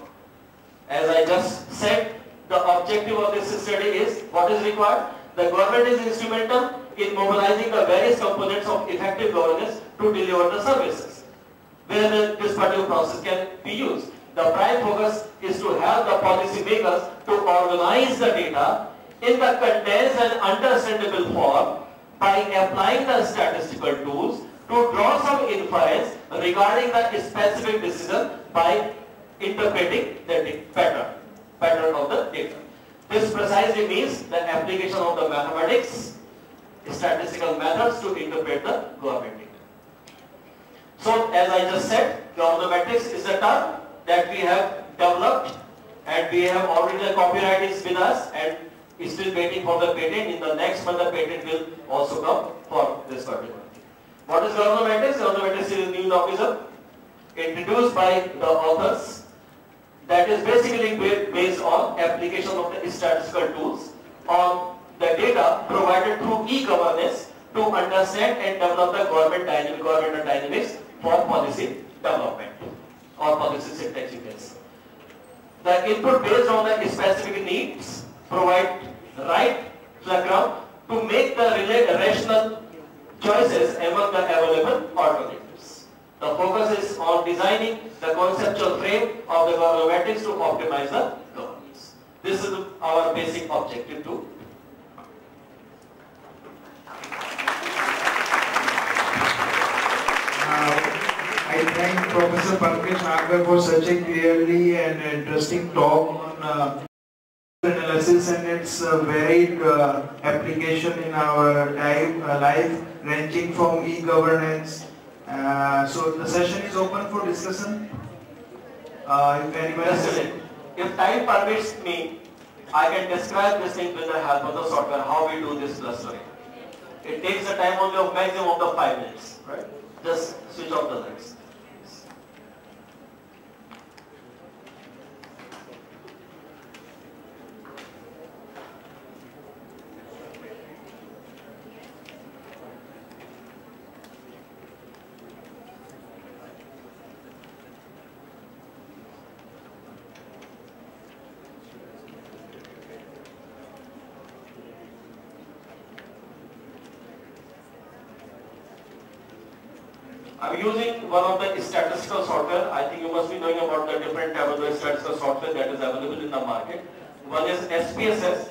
as I just said, the objective of this study is what is required. The government is instrumental in mobilizing the various components of effective governance to deliver the services, where this particular process can be used. The prime focus is to help the policy makers to organize the data in the condensed and understandable form by applying the statistical tools to draw some inference regarding the specific decision by interpreting the pattern of the data. This precisely means the application of the mathematics, statistical methods to interpret the government data. So, as I just said, governmetrics is a term that we have developed, and we have already the copyright is with us and is still waiting for the patent. In the next month the patent will also come for this particular thing. What is governmetrics? Governmetrics is a new topic introduced by the authors that is basically based on application of the statistical tools on the data provided through e-governance to understand and develop the government dynamics for policy development or policy syntax, you can say. The input based on the specific needs provide right fulcrum to make the rational choices among the available alternatives. The focus is on designing the conceptual frame of the governmentics to optimize the governance. This is our basic objective too. I thank Professor Pankaj Nagar for such a clearly and interesting talk on analysis and its varied application in our life, ranging from e-governance. So the session is open for discussion. If anyone if time permits me, I can describe this thing with the help of the software, how we do this clustering. It takes a time only of maximum of the 5 minutes, right? Just switch off the lights. I'm using one of the statistical software. I think you must be knowing about the different type of the statistical software that is available in the market. One is SPSS,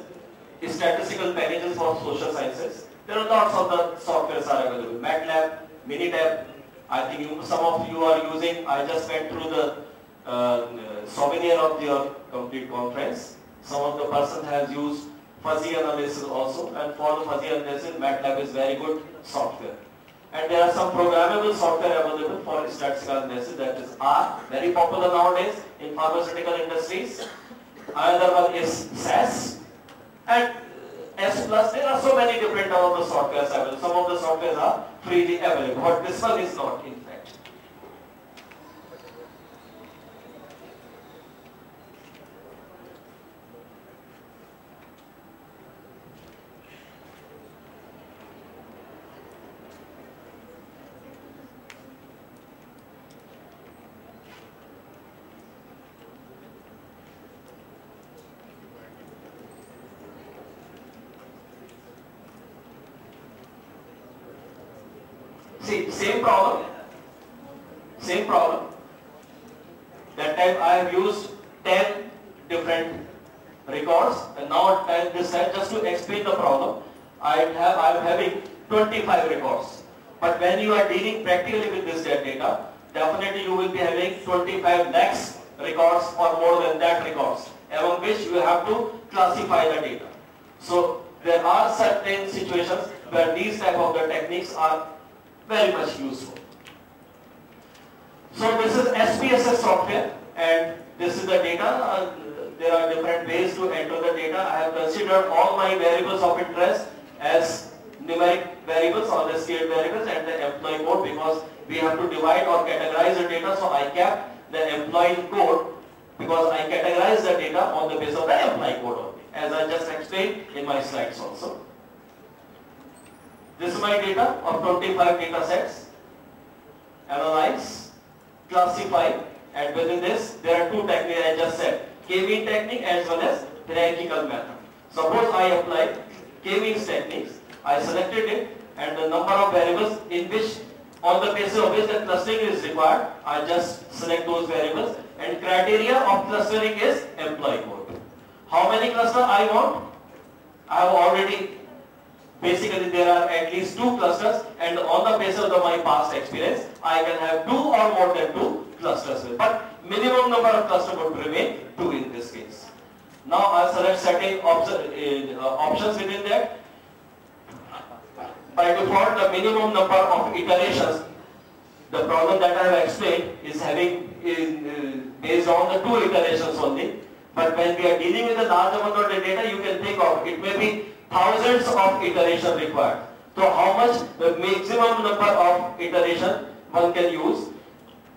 Statistical Packages for Social Sciences. There are lots of the softwares are available. MATLAB, Minitab. I think some of you are using. I just went through the souvenir of your complete conference. Some of the person has used fuzzy analysis also, and for the fuzzy analysis, MATLAB is very good software. And there are some programmable software available for statistical analysis, that is R, very popular nowadays in pharmaceutical industries. Another one is SAS and S+. There are so many different of the softwares available. Some of the softwares are freely available, but this one is not in fact. See, same problem. That time I have used 10 different records, and now this time just to explain the problem, I am having 25 records. But when you are dealing practically with this data, definitely you will be having 25 lakhs records or more than that records, among which you have to classify the data. So there are certain situations where these type of the techniques are very much useful. So this is SPSS software, and this is the data. There are different ways to enter the data. I have considered all my variables of interest as numeric variables or the scaled variables and the employee code, because we have to divide or categorize the data. So I kept the employee code because I categorize the data on the basis of the employee code only, as I just explained in my slides also. This is my data of 25 data sets. Analyze, classify, and within this there are two techniques I just said, K-mean technique as well as hierarchical method. Suppose I apply K-means techniques, I selected it, and the number of variables in which, on the basis of which the clustering is required, I just select those variables, and criteria of clustering is employee code. How many clusters I want? I have already, basically there are at least 2 clusters, and on the basis of my past experience, I can have 2 or more than 2 clusters. But minimum number of clusters would remain 2 in this case. Now I select certain options within that. By default, the minimum number of iterations, the problem that I have explained is based on the 2 iterations only. But when we are dealing with a large amount of the data, you can think of it may be thousands of iterations required. So how much the maximum number of iteration one can use,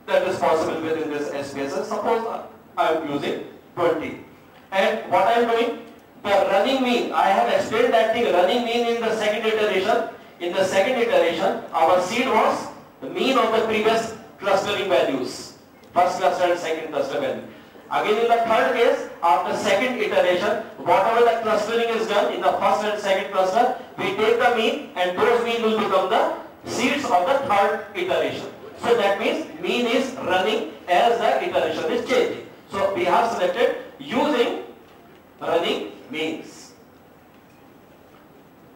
that is possible within this SPSS. Suppose I am using 20. And what I am doing? The running mean, I have explained that thing, running mean in the second iteration. In the second iteration, our seed was the mean of the previous clustering values. First cluster and second cluster value. Again in the third case, after second iteration, whatever the clustering is done in the first and second cluster, we take the mean and those mean will become the seeds of the third iteration. So that means mean is running as the iteration is changing. So we have selected using running means.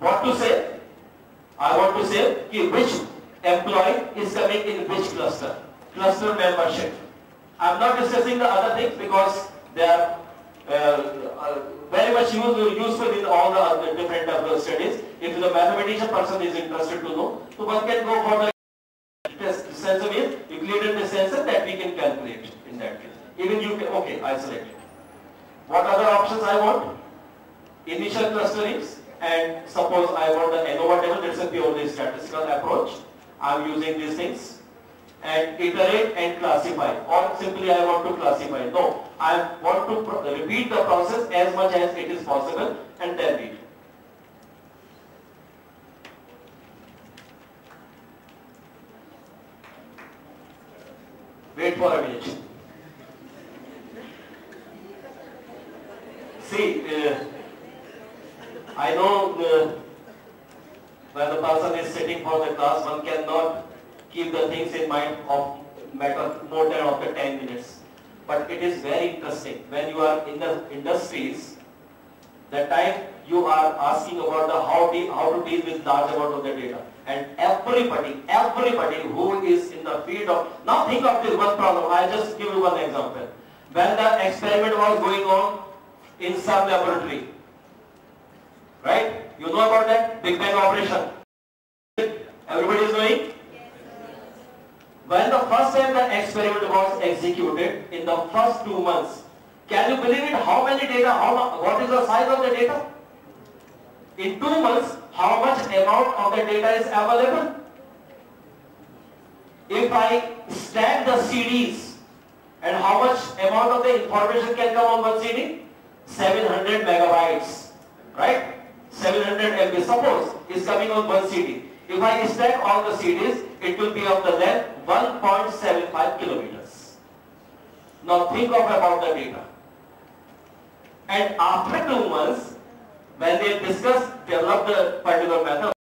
What to say? I want to say which employee is coming in which cluster. Cluster membership. I am not discussing the other things because they are very much useful in all the other different studies. If the mathematician person is interested to know, so one can go for the tensor means Euclidean tensor that we can calculate in that case. Even you can, okay, I select it. What other options I want? Initial clusterings, and suppose I want the ANOVA table, that's a purely statistical approach. I am using these things. And iterate and classify, or simply I want to classify. No, I want to repeat the process as much as it is possible and then read. Wait for a minute. See, I know when the person is sitting for the class, one cannot keep the things in mind of matter more than after 10 minutes. But it is very interesting when you are in the industries, the time you are asking about the how to deal with large amount of the data. And everybody who is in the field of, now think of this one problem, I'll just give you one example. When the experiment was going on in some laboratory, right? You know about that? Big Bang operation. Everybody is knowing? When the first time the experiment was executed in the first 2 months, can you believe it? How many data, what is the size of the data? In 2 months, how much amount of the data is available? If I stack the CDs, and how much amount of the information can come on one CD? 700 megabytes, right? 700 MB, suppose, is coming on one CD. If I stack all the CDs, it will be of the length 1.75 kilometers. Now think of about the data. And after 2 months, when they develop the particular method,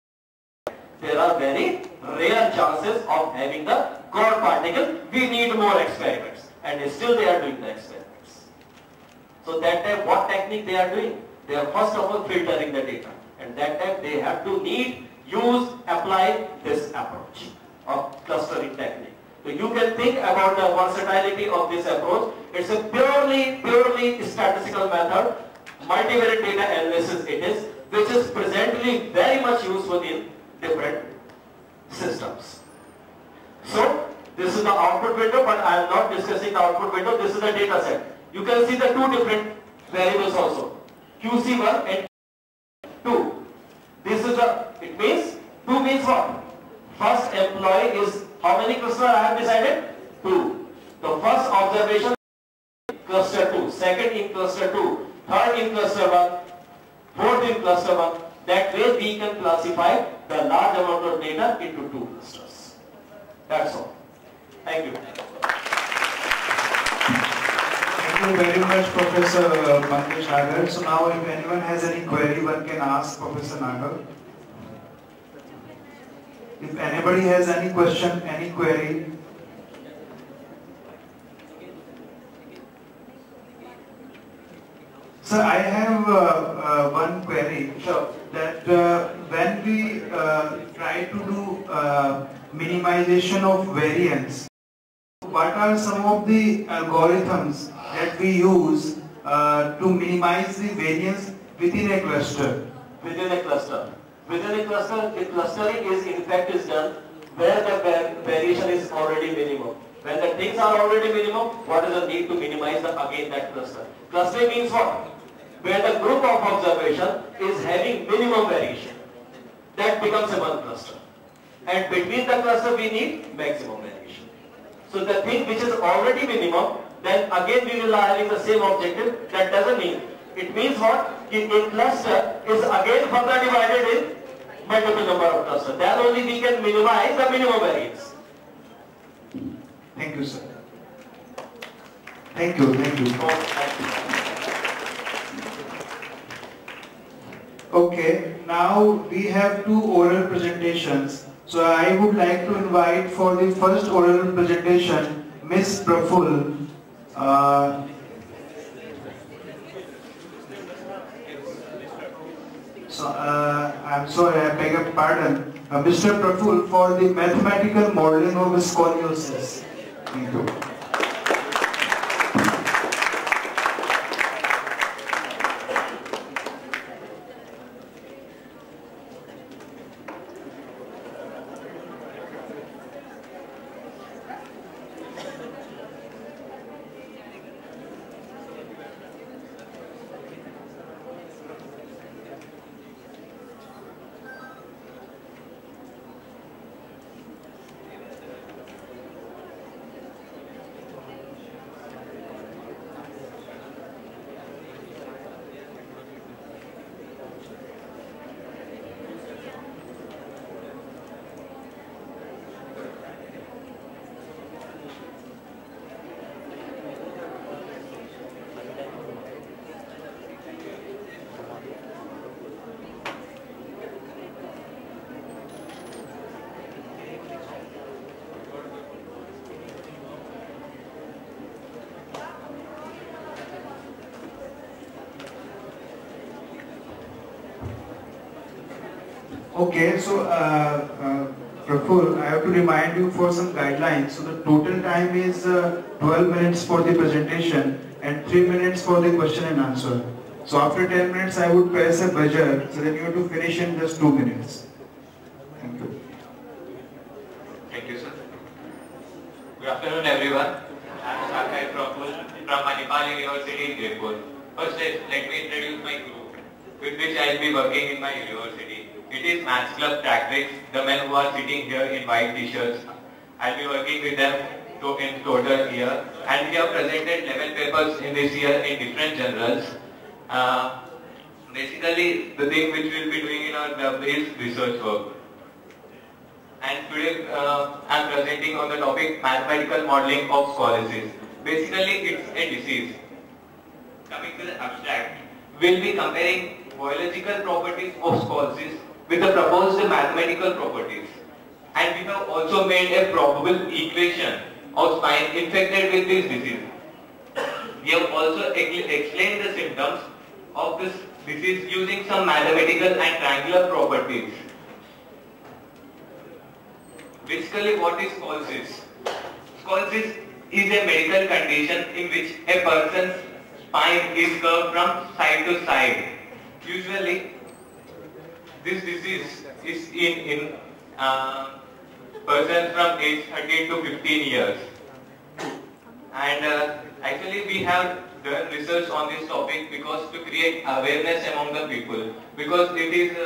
there are very rare chances of having the God particle. We need more experiments. And still they are doing the experiments. So that time what technique they are doing? They are first of all filtering the data. And that time they have to apply this approach of clustering technique. So you can think about the versatility of this approach. It's a purely statistical method, multivariate data analysis it is, which is presently very much useful in different systems. So this is the output window, but I am not discussing the output window. This is the data set. You can see the two different variables also, QC1 and 2. This is it means 2 means what? First employee is, how many clusters I have decided? 2. The first observation, cluster 2, second in cluster 2, third in cluster 1, fourth in cluster 1. That way we can classify the large amount of data into 2 clusters. That's all. Thank you. Thank you very much, Professor Mangesh Nagar. So now if anyone has any query, one can ask Professor Nagar. If anybody has any question, any query. Sir, I have one query. Sure. That when we try to do minimization of variance, what are some of the algorithms that we use to minimize the variance within a cluster? Within a cluster. Within a cluster, the clustering is in fact is done where the variation is already minimum. When the things are already minimum, what is the need to minimize again that cluster? Clustering means what? Where the group of observation is having minimum variation. That becomes a one cluster. And between the cluster we need maximum variation. So the thing which is already minimum, then again we will having the same objective. That doesn't mean. It means what? A cluster is again further divided in multiple number of clusters. Then only we can minimize the minimum variance. Thank you, sir. Thank you. Okay, now we have two oral presentations. So I would like to invite for the first oral presentation, Miss Praful. I'm sorry, I beg your pardon. Mr. Praful for the mathematical modeling of scoliosis. Thank you. Okay, so Praful, I have to remind you for some guidelines. So the total time is 12 minutes for the presentation and 3 minutes for the question and answer. So after 10 minutes, I would press a buzzer, so then you have to finish in just 2 minutes. Thank you. Thank you, sir. Good afternoon, everyone. I am Sakai Praful from Manipal University, Jaipur. First, let me introduce my group, with which I will be working in my university. It is Maths Club Tactics, the men who are sitting here in white t-shirts. I will be working with them in total here. And we have presented 11 papers in this year in different journals. Basically, the thing which we will be doing in our club is research work. And today I am presenting on the topic mathematical modeling of scoliosis. Basically, it's a disease. Coming to the abstract, we will be comparing biological properties of scoliosis with the proposed mathematical properties. And we have also made a probable equation of spine infected with this disease. We have also explained the symptoms of this disease using some mathematical and triangular properties. Basically, what is scoliosis? Scoliosis is a medical condition in which a person's spine is curved from side to side. Usually, this disease is in persons from age 13 to 15 years. And actually, we have done research on this topic because to create awareness among the people. Because it is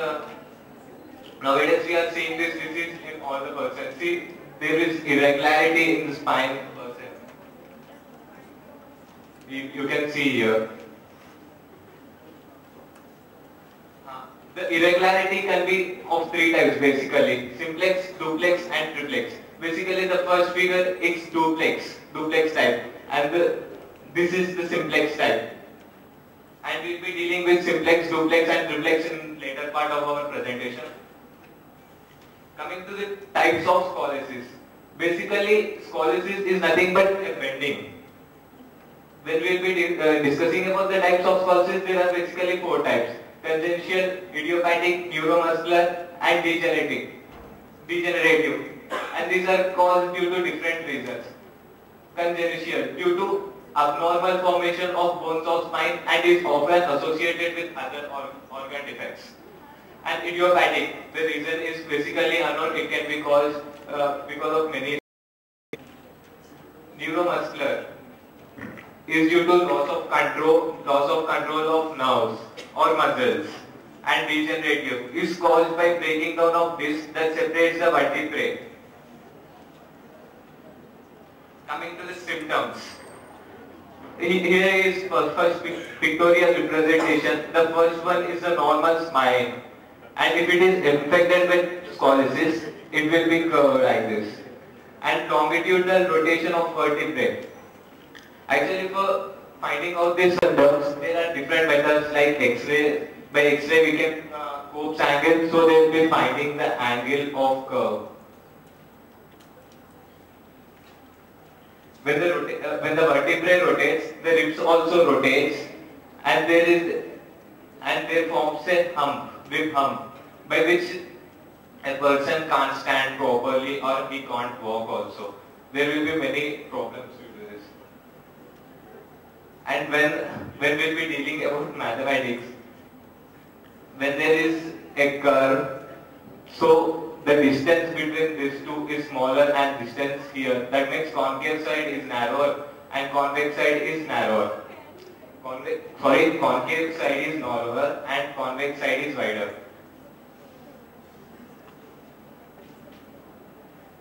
nowadays we are seeing this disease in all the persons. See, there is irregularity in the spine person. You can see here. The irregularity can be of 3 types basically: simplex, duplex and triplex. Basically the first figure is duplex type, and this is the simplex type. And we will be dealing with simplex, duplex and triplex in later part of our presentation. Coming to the types of scoliosis. Basically scoliosis is nothing but a bending. When we will be discussing about the types of scoliosis, there are basically 4 types: congenital, idiopathic, neuromuscular and degenerative. And these are caused due to different reasons. Congenital, due to abnormal formation of bones of spine and is often associated with other organ defects. And idiopathic, the reason is basically unknown. It can be caused because of many. Neuromuscular is due to loss of control of nerves or muscles. And degenerative is caused by breaking down of disc that separates the vertebrae. Coming to the symptoms. Here is first pictorial representation. The first one is the normal spine, and if it is infected with scoliosis, it will be curved like this. And longitudinal rotation of vertebrae. Actually, for finding out these symptoms, there are different methods like X-ray. By X-ray, we can Cope's angle, so they will be finding the angle of curve. When the vertebrae rotates, the ribs also rotates, and there forms a hump, rib hump, by which a person can't stand properly or he can't walk also. There will be many problems due to this. And when we'll be dealing about mathematics, when there is a curve, so the distance between these two is smaller and distance here. That means concave side is narrower and convex side is narrower. Concave side is narrower and convex side is wider.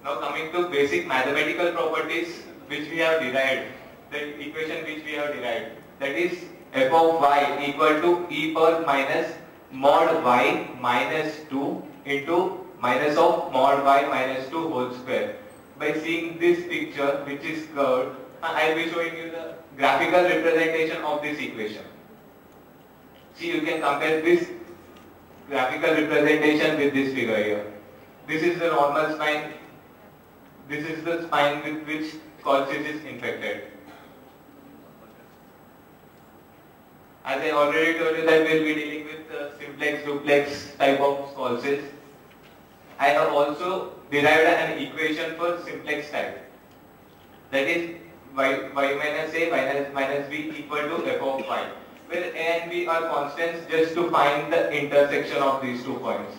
Now coming to basic mathematical properties which we have derived, the equation which we have derived, that is f of y equal to e power minus mod y minus 2 into minus of mod y minus 2 whole square. By seeing this picture which is curved, I will be showing you the graphical representation of this equation. See, you can compare this graphical representation with this figure here. This is the normal spine. This is the spine with which scoliosis is infected. As I already told you that we will be dealing with simplex, duplex type of scoliosis. I have also derived an equation for simplex type. That is y minus a minus b equal to f of y, where a and b are constants just to find the intersection of these 2 points.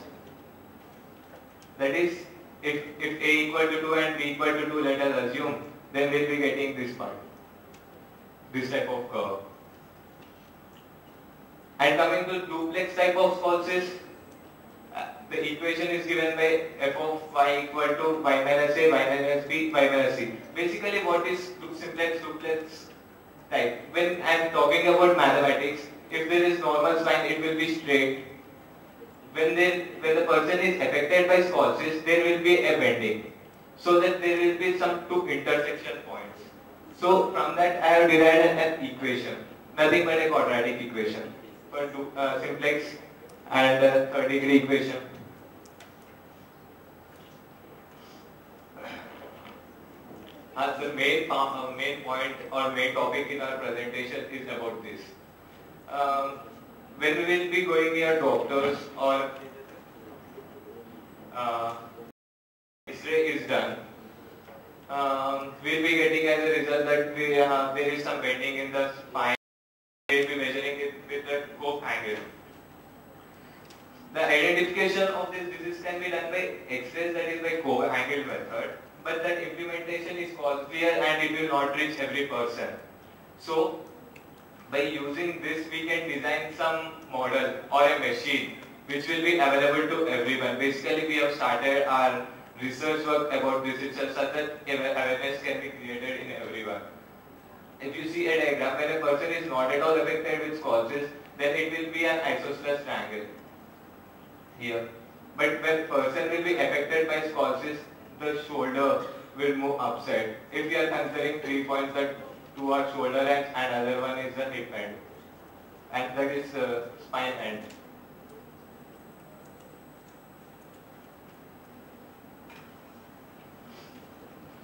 That is, if a equal to 2 and b equal to 2, let us assume, then we will be getting this part, this type of curve. And coming to duplex type of scoliosis, the equation is given by f of y equal to y minus a, y minus b, y minus c. Basically, what is simplex, duplex type? When I am talking about mathematics, if there is normal spine, it will be straight. When the person is affected by scoliosis, there will be a bending, so that there will be some 2 intersection points. So from that, I have derived an equation, nothing but a quadratic equation for simplex and third-degree equation. The main point or main topic in our presentation is about this. When we will be going near doctors or X-ray is done, we will be getting as a result that there is some bending in the spine. We will be measuring it with the Cope angle. The identification of this disease can be done by X-rays, that is by Cope angle method, but that implementation is costlier and it will not reach every person. So, by using this, we can design some model or a machine which will be available to everyone. Basically, we have started our research work about this itself, such that awareness can be created in everyone. If you see a diagram where a person is not at all affected with scoliosis, then it will be an isosceles triangle here. But when person will be affected by scoliosis, the shoulder will move upside. If we are considering 3 points, that 2 are shoulder ends and another one is the hip end, and that is spine end.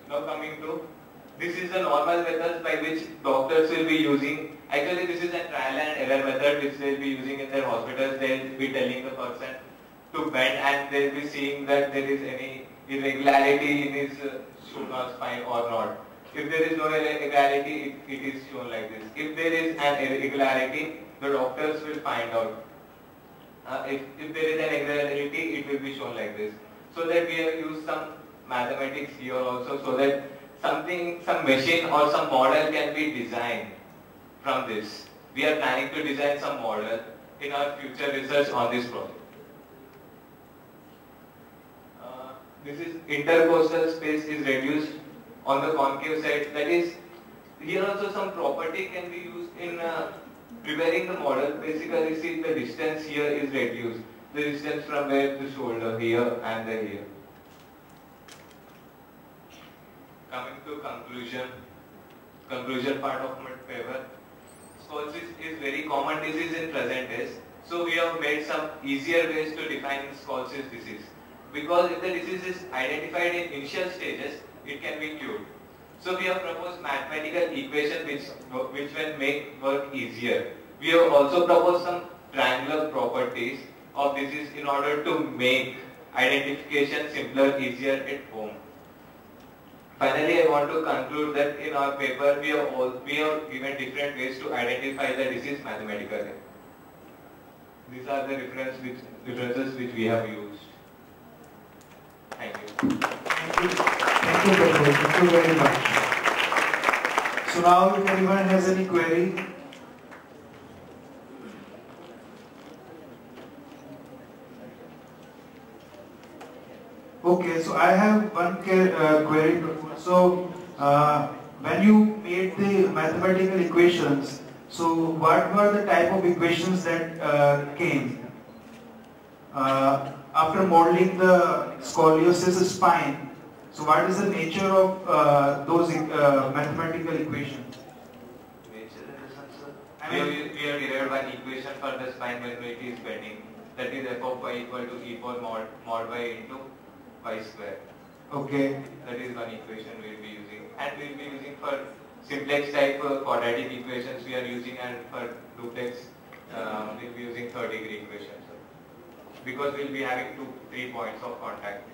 Now coming to, this is the normal method by which doctors will be using. Actually, this is a trial and error method which they will be using in their hospitals. They will be telling the person to bend and they will be seeing that there is any irregularity in his shoulder spine or not. If there is no irregularity, it is shown like this. If there is an irregularity, the doctors will find out. If there is an irregularity, it will be shown like this. So that we have used some mathematics here also, so that some machine or some model can be designed from this. We are planning to design some model in our future research on this project. This is intercostal space is reduced on the concave side. That is, Here also some property can be used in preparing the model. Basically, see the distance here is reduced. The distance from where the shoulder here and the here. Coming to conclusion part of my paper. Scoliosis is very common disease in present days. So we have made some easier ways to define scoliosis disease. Because if the disease is identified in initial stages, it can be cured. So we have proposed mathematical equation which will make work easier. We have also proposed some triangular properties of disease in order to make identification simpler, easier at home. Finally, I want to conclude that in our paper we have given different ways to identify the disease mathematically. These are the references which we have used. Thank you. Thank you, Dr. Thank you very much. So now, if anyone has any query, okay. So I have one query. So when you made the mathematical equations, so what were the type of equations that came? After modeling the scoliosis spine, so what is the nature of those mathematical equations? Nature in the sense, sir? We have derived one equation for the spine when it is bending. That is f of y equal to e4 mod y into y square. Okay. That is one equation we will be using. And we will be using for simplex type quadratic equations we are using, and for duplex we will be using third-degree equations. Because we will be having 3 points of contact.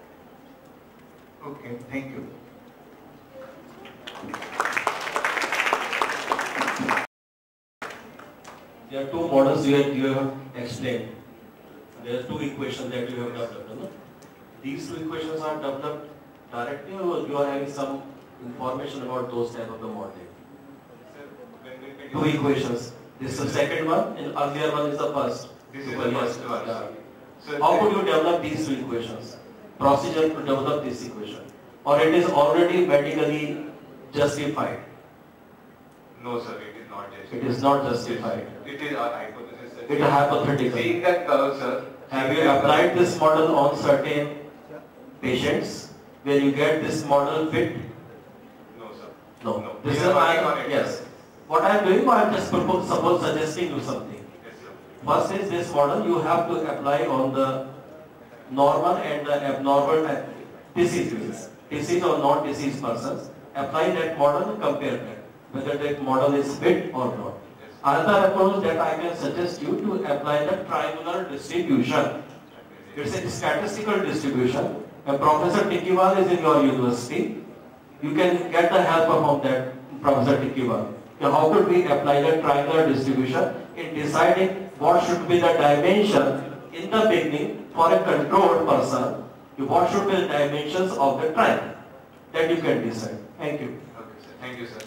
Okay, thank you. There are two models you have explained. There are two equations that you have developed. No? These two equations are developed directly, or you are having some information about those type of the modeling? Two equations. This is the second one, and earlier one is the first. This is the first one. Yeah. So how could you develop these two equations? Procedure to develop this equation, or it is already medically justified? No, sir, it is not justified. It is not justified. It is our hypothesis. Sir. It is hypothetical. Seeing that curve, sir. Have you applied this model on certain patients where you get this model fit? No, sir. No. No. This is yes. What I am doing, I am just suggesting you something. Yes, sir. First is this model you have to apply on the normal and the abnormal diseases or non-diseased persons. Apply that model and compare that, whether that model is fit or not. Yes. Another approach that I can suggest you to apply the triangular distribution. It's a statistical distribution. When Professor Tikkiwal is in your university, you can get the help from that Professor Tikkiwal. Now, how could we apply the triangular distribution in deciding what should be the dimension in the beginning for a controlled person? What should be the dimensions of the triangle? That you can decide. Thank you. Okay, sir. Thank you, sir.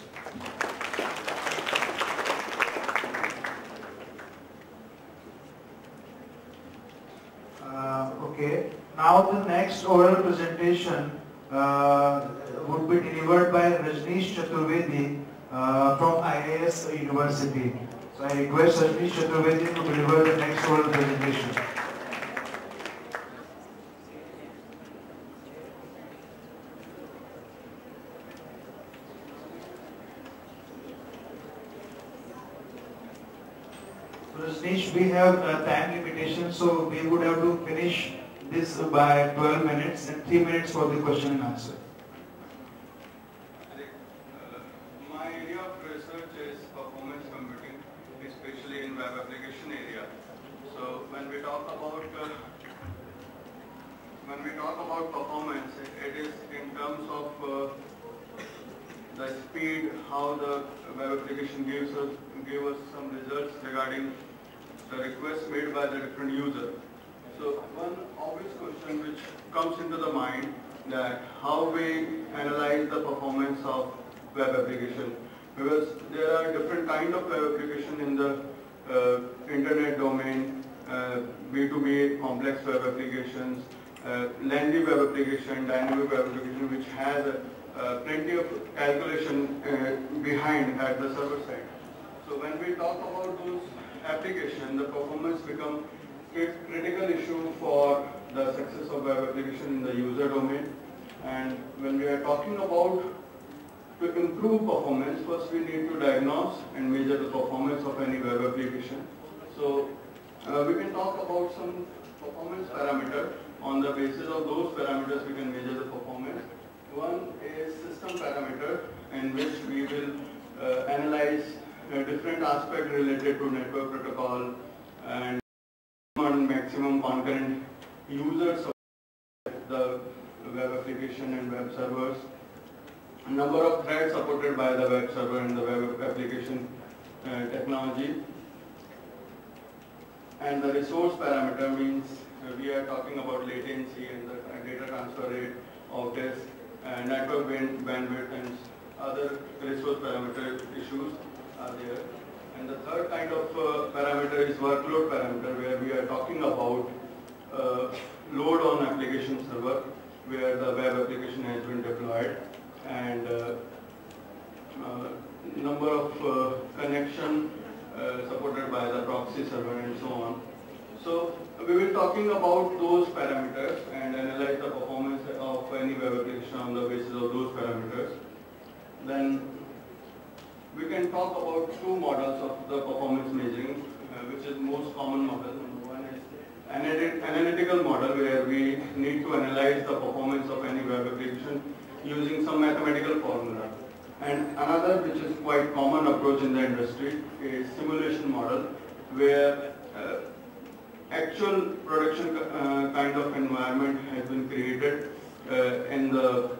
Okay. Now the next oral presentation would be delivered by Rajneesh Chaturvedi from IAS University. So I request Rajneesh Chaturvedi to deliver the next oral presentation. Rajneesh, we have time limitation, so we would have to finish this by 12 minutes and 3 minutes for the question and answer. My area of research is performance computing, especially in web application area. So when we talk about performance, it is in terms of the speed, how the web application give us some results regarding the requests made by the different user. So one obvious question which comes into the mind, that how we analyze the performance of web application, because there are different kind of web application in the internet domain, B2B complex web applications, lengthy web application, dynamic web application which has plenty of calculation behind at the server side. So when we talk about those applications, the performance become a critical issue for the success of web application in the user domain. And when we are talking about to improve performance, first we need to diagnose and measure the performance of any web application. So we can talk about some performance parameter. On the basis of those parameters, we can measure the performance. One is system parameter, in which we will analyze different aspects related to network protocol and maximum concurrent users of the web application and web servers, number of threads supported by the web server and the web application technology, and the resource parameter means we are talking about latency and the data transfer rate of this network bandwidth and other resource parameter issues are there. And the third kind of parameter is workload parameter, where we are talking about load on application server where the web application has been deployed, and number of connection supported by the proxy server and so on. So we will talking about those parameters and analyze the performance of any web application on the basis of those parameters. Then we can talk about two models of the performance measuring, which is most common model. One is analytical model, where we need to analyze the performance of any web application using some mathematical formula. And another, which is quite common approach in the industry, is simulation model, where actual production kind of environment has been created in the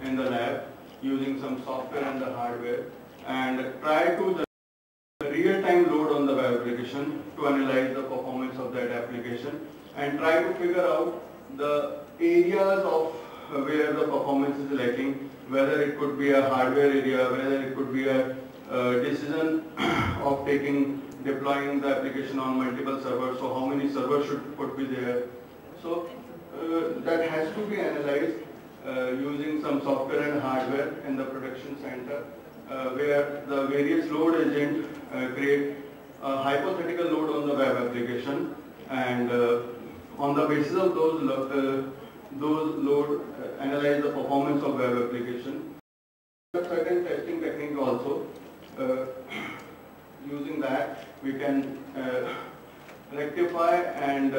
lab using some software and the hardware, and try to the real-time load on the web application to analyze the performance of that application and try to figure out the areas of where the performance is lacking, whether it could be a hardware area, whether it could be a decision of deploying the application on multiple servers, so how many servers could be there. So that has to be analyzed using some software and hardware in the production center, where the various load agents create a hypothetical load on the web application, and on the basis of those load analyze the performance of web application. Certain testing technique also. Using that, we can rectify and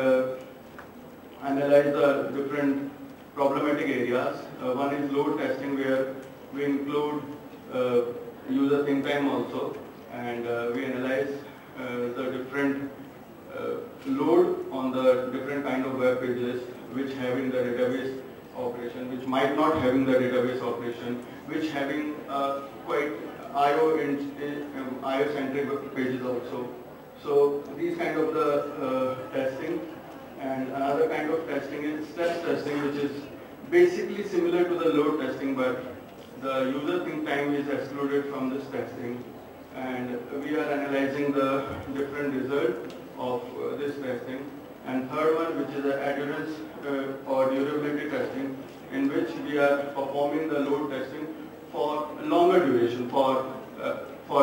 analyze the different problematic areas. One is load testing, where we include user think time also, and we analyze the different load on the different kind of web pages which having the database operation, which might not having the database operation, which having quite IO-centric pages also. So these kind of the testing, and another kind of testing is stress testing, which is basically similar to the load testing, but the user think time is excluded from this testing, and we are analyzing the different result of this testing. And third one, which is the adherence or durability testing, in which we are performing the load testing for longer duration, for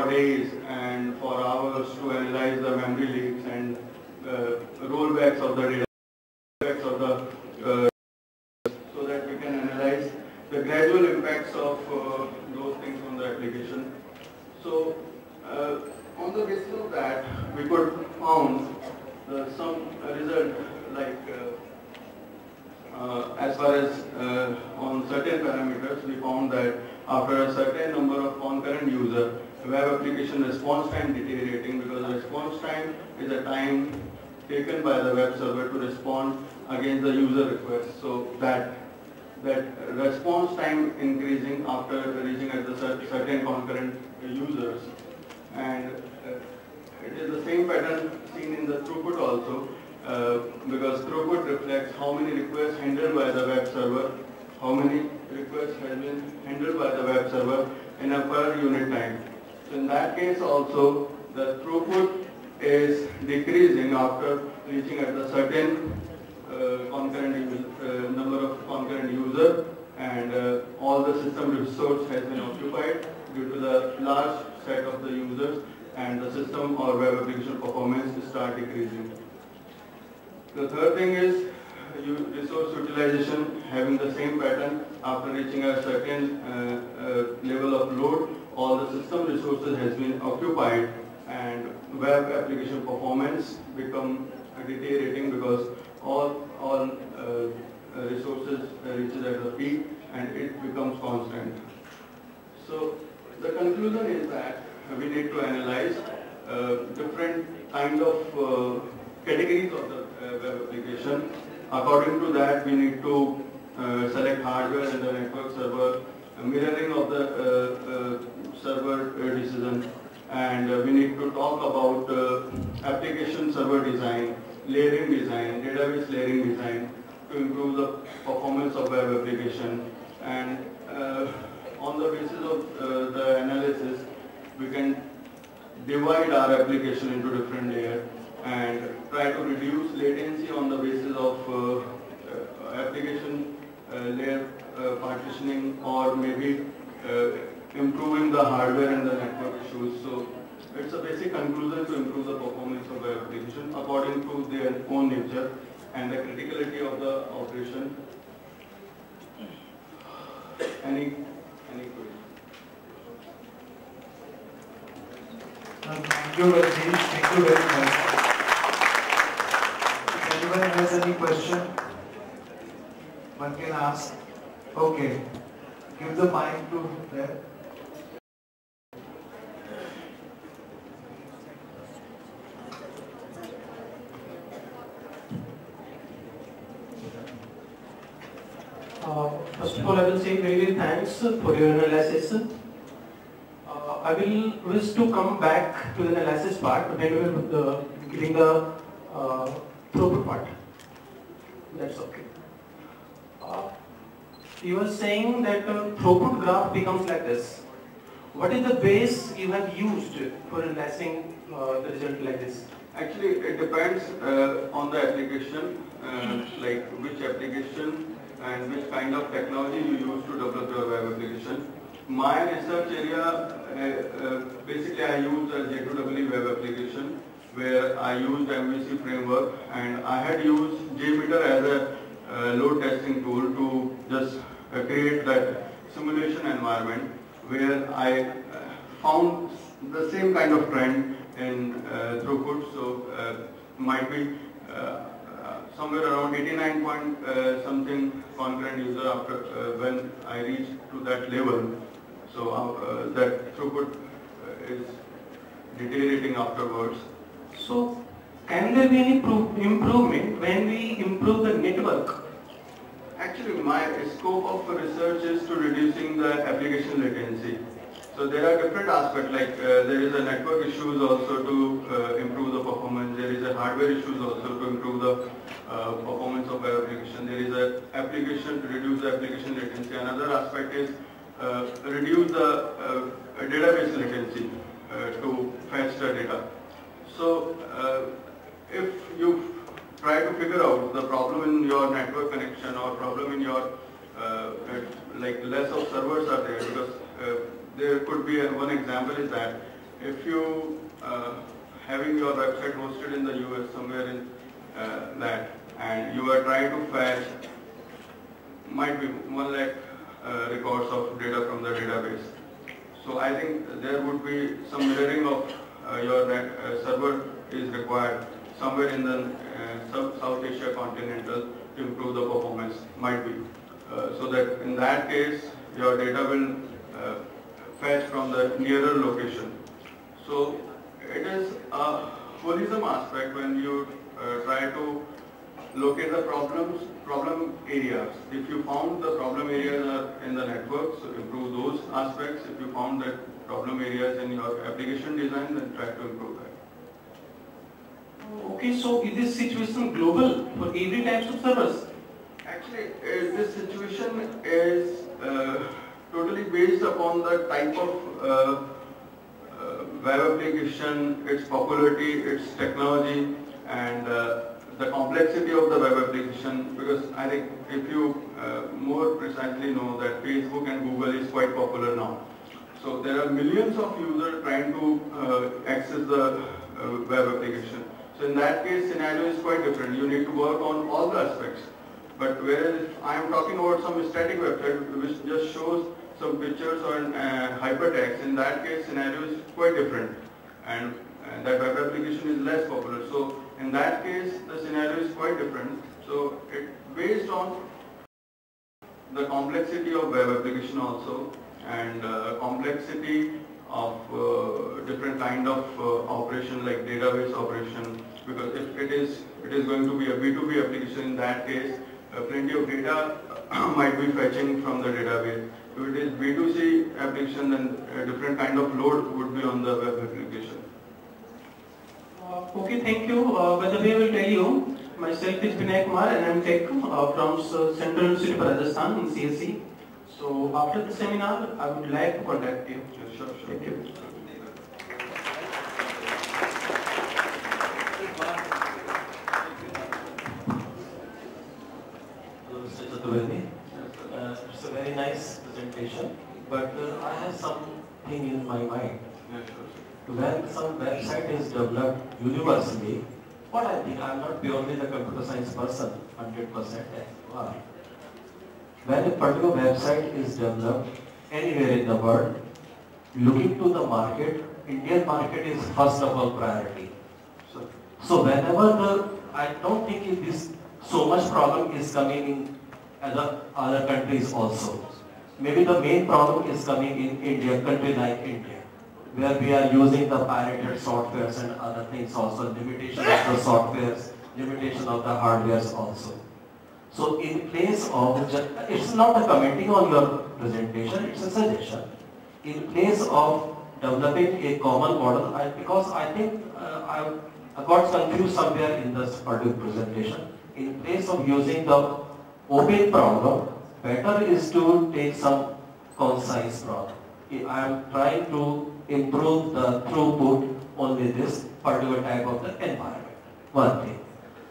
days and for hours, to analyze the memory leaks and rollbacks of the data, so that we can analyze the gradual impacts of those things on the application. So on the basis of that, we could found some result, like as far as on certain parameters, we found that after a certain number of concurrent users, web application response time deteriorating, because response time is a time taken by the web server to respond against the user request. So that response time increasing after reaching at the certain concurrent users, and it is the same pattern seen in the throughput also, because throughput reflects how many requests handled by the web server, how many requests have been handled by the web server in a per unit time. So in that case also, the throughput is decreasing after reaching at the certain number of concurrent users, and all the system system resource has been occupied due to the large set of the users, and the system or web application performance start decreasing. The third thing is resource utilization having the same pattern after reaching a certain level of load. All the system resources has been occupied, and web application performance become deteriorating because all resources reaches at the peak and it becomes constant. So the conclusion is that we need to analyze different kind of categories of the web application. According to that, we need to select hardware and the network server, mirroring of the server decision, and we need to talk about application server design, layering design, database layering design to improve the performance of web application. And on the basis of the analysis, we can divide our application into different layers and try to reduce latency on the basis of application layer partitioning, or maybe improving the hardware and the network issues. So it's a basic conclusion to improve the performance of the application according to their own nature and the criticality of the operation. Any questions? Thank you, Rajesh. Thank you very much. If anyone has any question, one can ask. Okay. Give the mic to them. First of all, I will say very thanks for your analysis. I will wish to come back to the analysis part when we were giving the throughput part. That's okay. You were saying that throughput graph becomes like this. What is the base you have used for analyzing the result like this? Actually, it depends on the application, like which application and which kind of technology you use to develop your web application. My research area, basically I use a J2EE web application where I used MVC framework, and I had used JMeter as a load testing tool to just create that simulation environment where I found the same kind of trend in throughput. So might be somewhere around 89 point something concurrent user after when I reached to that level. So that throughput is deteriorating afterwards. So can there be any improvement when we improve the network? Actually, my scope of research is to reducing the application latency. So there are different aspects, like there is a network issues also to improve the performance. There is a hardware issues also to improve the performance of web application. There is a application to reduce the application latency. Another aspect is reduce the database latency to fetch the data. So if you try to figure out the problem in your network connection or problem in your like less of servers are there, because there could be one example is that if you having your website hosted in the US somewhere in that, and you are trying to fetch might be 1 lakh records of data from the database. So I think there would be some mirroring of your server is required somewhere in the South Asia continental to improve the performance, might be. So that in that case your data will fetch from the nearer location. So it is a holism aspect when you try to locate the problem areas. If you found the problem areas are in the network, so improve those aspects. If you found that problem areas in your application design, then try to improve that. Okay, so is this situation global for every types of servers? Actually, this situation is totally based upon the type of web application, its popularity, its technology, and the complexity of the web application, because I think if you more precisely know that Facebook and Google is quite popular now. So there are millions of users trying to access the web application. So in that case, scenario is quite different. You need to work on all the aspects. But whereas if I am talking about some static website which just shows some pictures or hypertext, in that case scenario is quite different, and that web application is less popular. So in that case the scenario is quite different. So it based on the complexity of web application also, and complexity of different kind of operation like database operation, because if it is going to be a B2B application, in that case plenty of data might be fetching from the database. If it is B2C application, then a different kind of load would be on the web application. Okay, thank you. By the way, I will tell you, myself is Vinay Kumar and I am Tech from Central University of Rajasthan in CSE. So after the seminar, I would like to contact you. Sure. Thank you. Hello, Mr. Chaturvedi. It's a very nice presentation, but I have something in my mind. When some website is developed universally, what I think, I'm not purely the computer science person, 100% as you are. When a particular website is developed anywhere in the world, looking to the market, Indian market is first of all priority. So whenever I don't think this so much problem is coming in other countries also. Maybe the main problem is coming in India, country like India, where we are using the pirated softwares and other things also, limitation of the softwares, limitation of the hardwares also. So in place of, it's not a commenting on your presentation, it's a suggestion. In place of developing a common model, because I think I got confused somewhere in this particular presentation. In place of using the open problem, better is to take some concise problem. I am trying to improve the throughput only this particular type of the environment. One thing.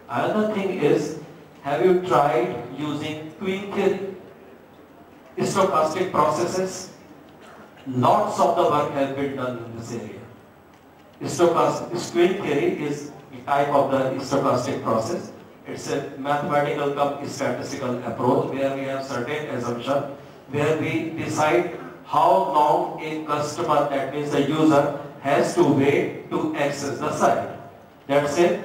Another thing is, have you tried using queen theory, stochastic processes? Lots of the work has been done in this area. Queen theory is a type of the stochastic process. It's a mathematical cum statistical approach where we have certain assumption, where we decide how long a customer, that means the user, has to wait to access the site. That's it,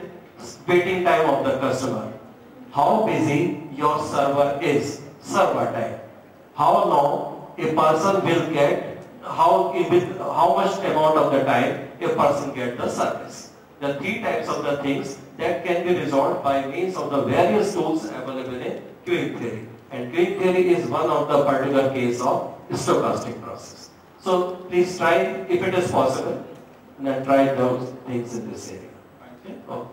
waiting time of the customer. How busy your server is, server time. How long a person will get, how much amount of the time a person get the service. The three types of the things that can be resolved by means of the various tools available in queen theory. And queen theory is one of the particular case of stochastic process. So please try, if it is possible, and then try those things in this area. Okay? Oh.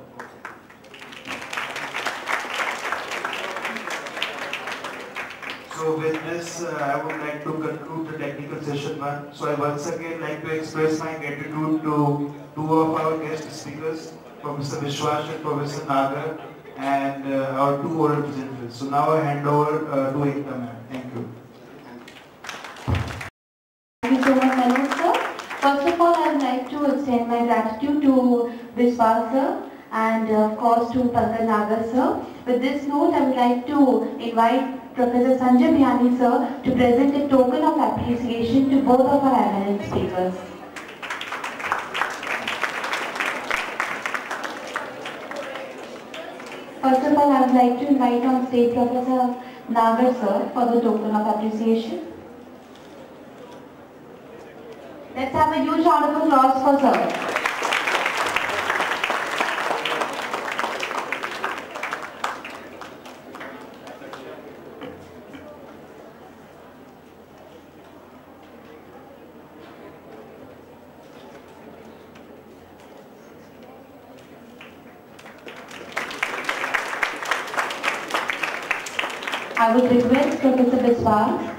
So with this, I would like to conclude the technical session 1. So I once again like to express my gratitude to two of our guest speakers, Professor Vishwas and Professor Nagar, and our two oral presenters. So now I hand over to Ekta ma'am. Thank you. Thank you so much, Manoj sir. First of all, I would like to extend my gratitude to Vishwas sir and of course to Pankaj Nagar sir. With this note, I would like to invite Professor Sanjay Biyani sir to present a token of appreciation to both of our eminent speakers. First of all, I would like to invite on stage Professor Nagar sir for the token of appreciation. Let's have a huge round of applause for sir. I would request Professor Vishwas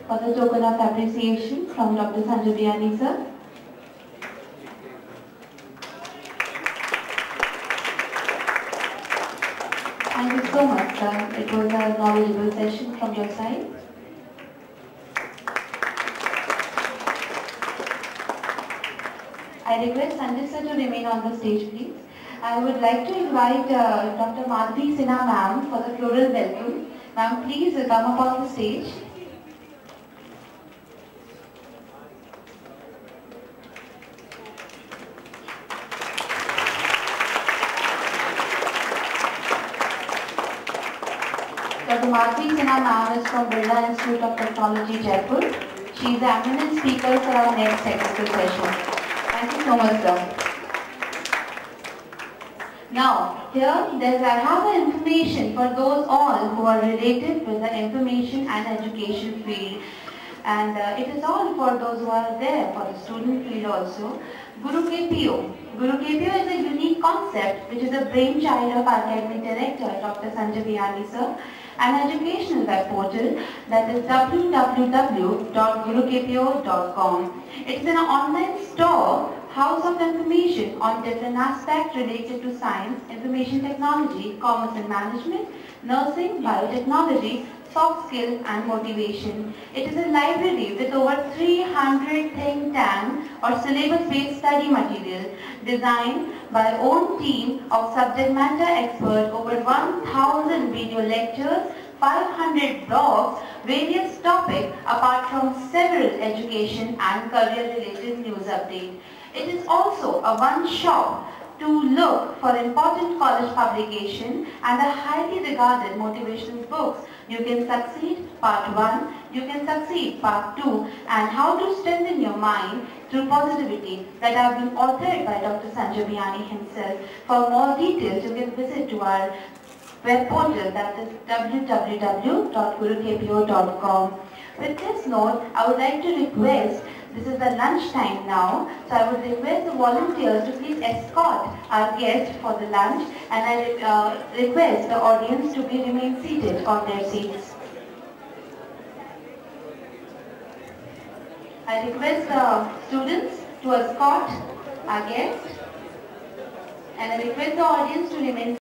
for the token of appreciation from Dr. Sanjay Biyani sir. it was a knowledgeable session from your side. I request Sanjay sir to remain on the stage, please. I would like to invite Dr. Madhvi Sinha ma'am for the floral welcome. Ma'am, please come up on the stage. Dr. Madhvi Sinha ma'am is from Birla Institute of Technology, Jaipur. She is the eminent speaker for our next technical session. Thank you so much, sir. Now, here I have the information for those all who are related with the information and education field. And it is all for those who are there for the student field also. Guru KPO. Guru KPO is a unique concept which is a brainchild of our academic director, Dr. Sanjay Biyani sir, an educational web portal that is www.gurukpo.com. It is an online store, house of information on different aspects related to science, information technology, commerce and management, nursing, biotechnology, soft skill and motivation. It is a library with over 300 think tank or syllabus-based study material designed by own team of subject matter experts, over 1,000 video lectures, 500 blogs, various topics apart from several education and career related news updates. It is also a one-shop to look for important college publication and the highly regarded motivational books. You Can Succeed Part 1, You Can Succeed Part 2, and How to Strengthen Your Mind Through Positivity that have been authored by Dr. Sanjay Biyani himself. For more details, you can visit to our web portal, that is www.gurukpo.com. With this note, I would like to request, this is the lunch time now, so I would request the volunteers to please escort our guests for the lunch, and I request the audience to remain seated on their seats. I request the students to escort our guests, and I request the audience to remain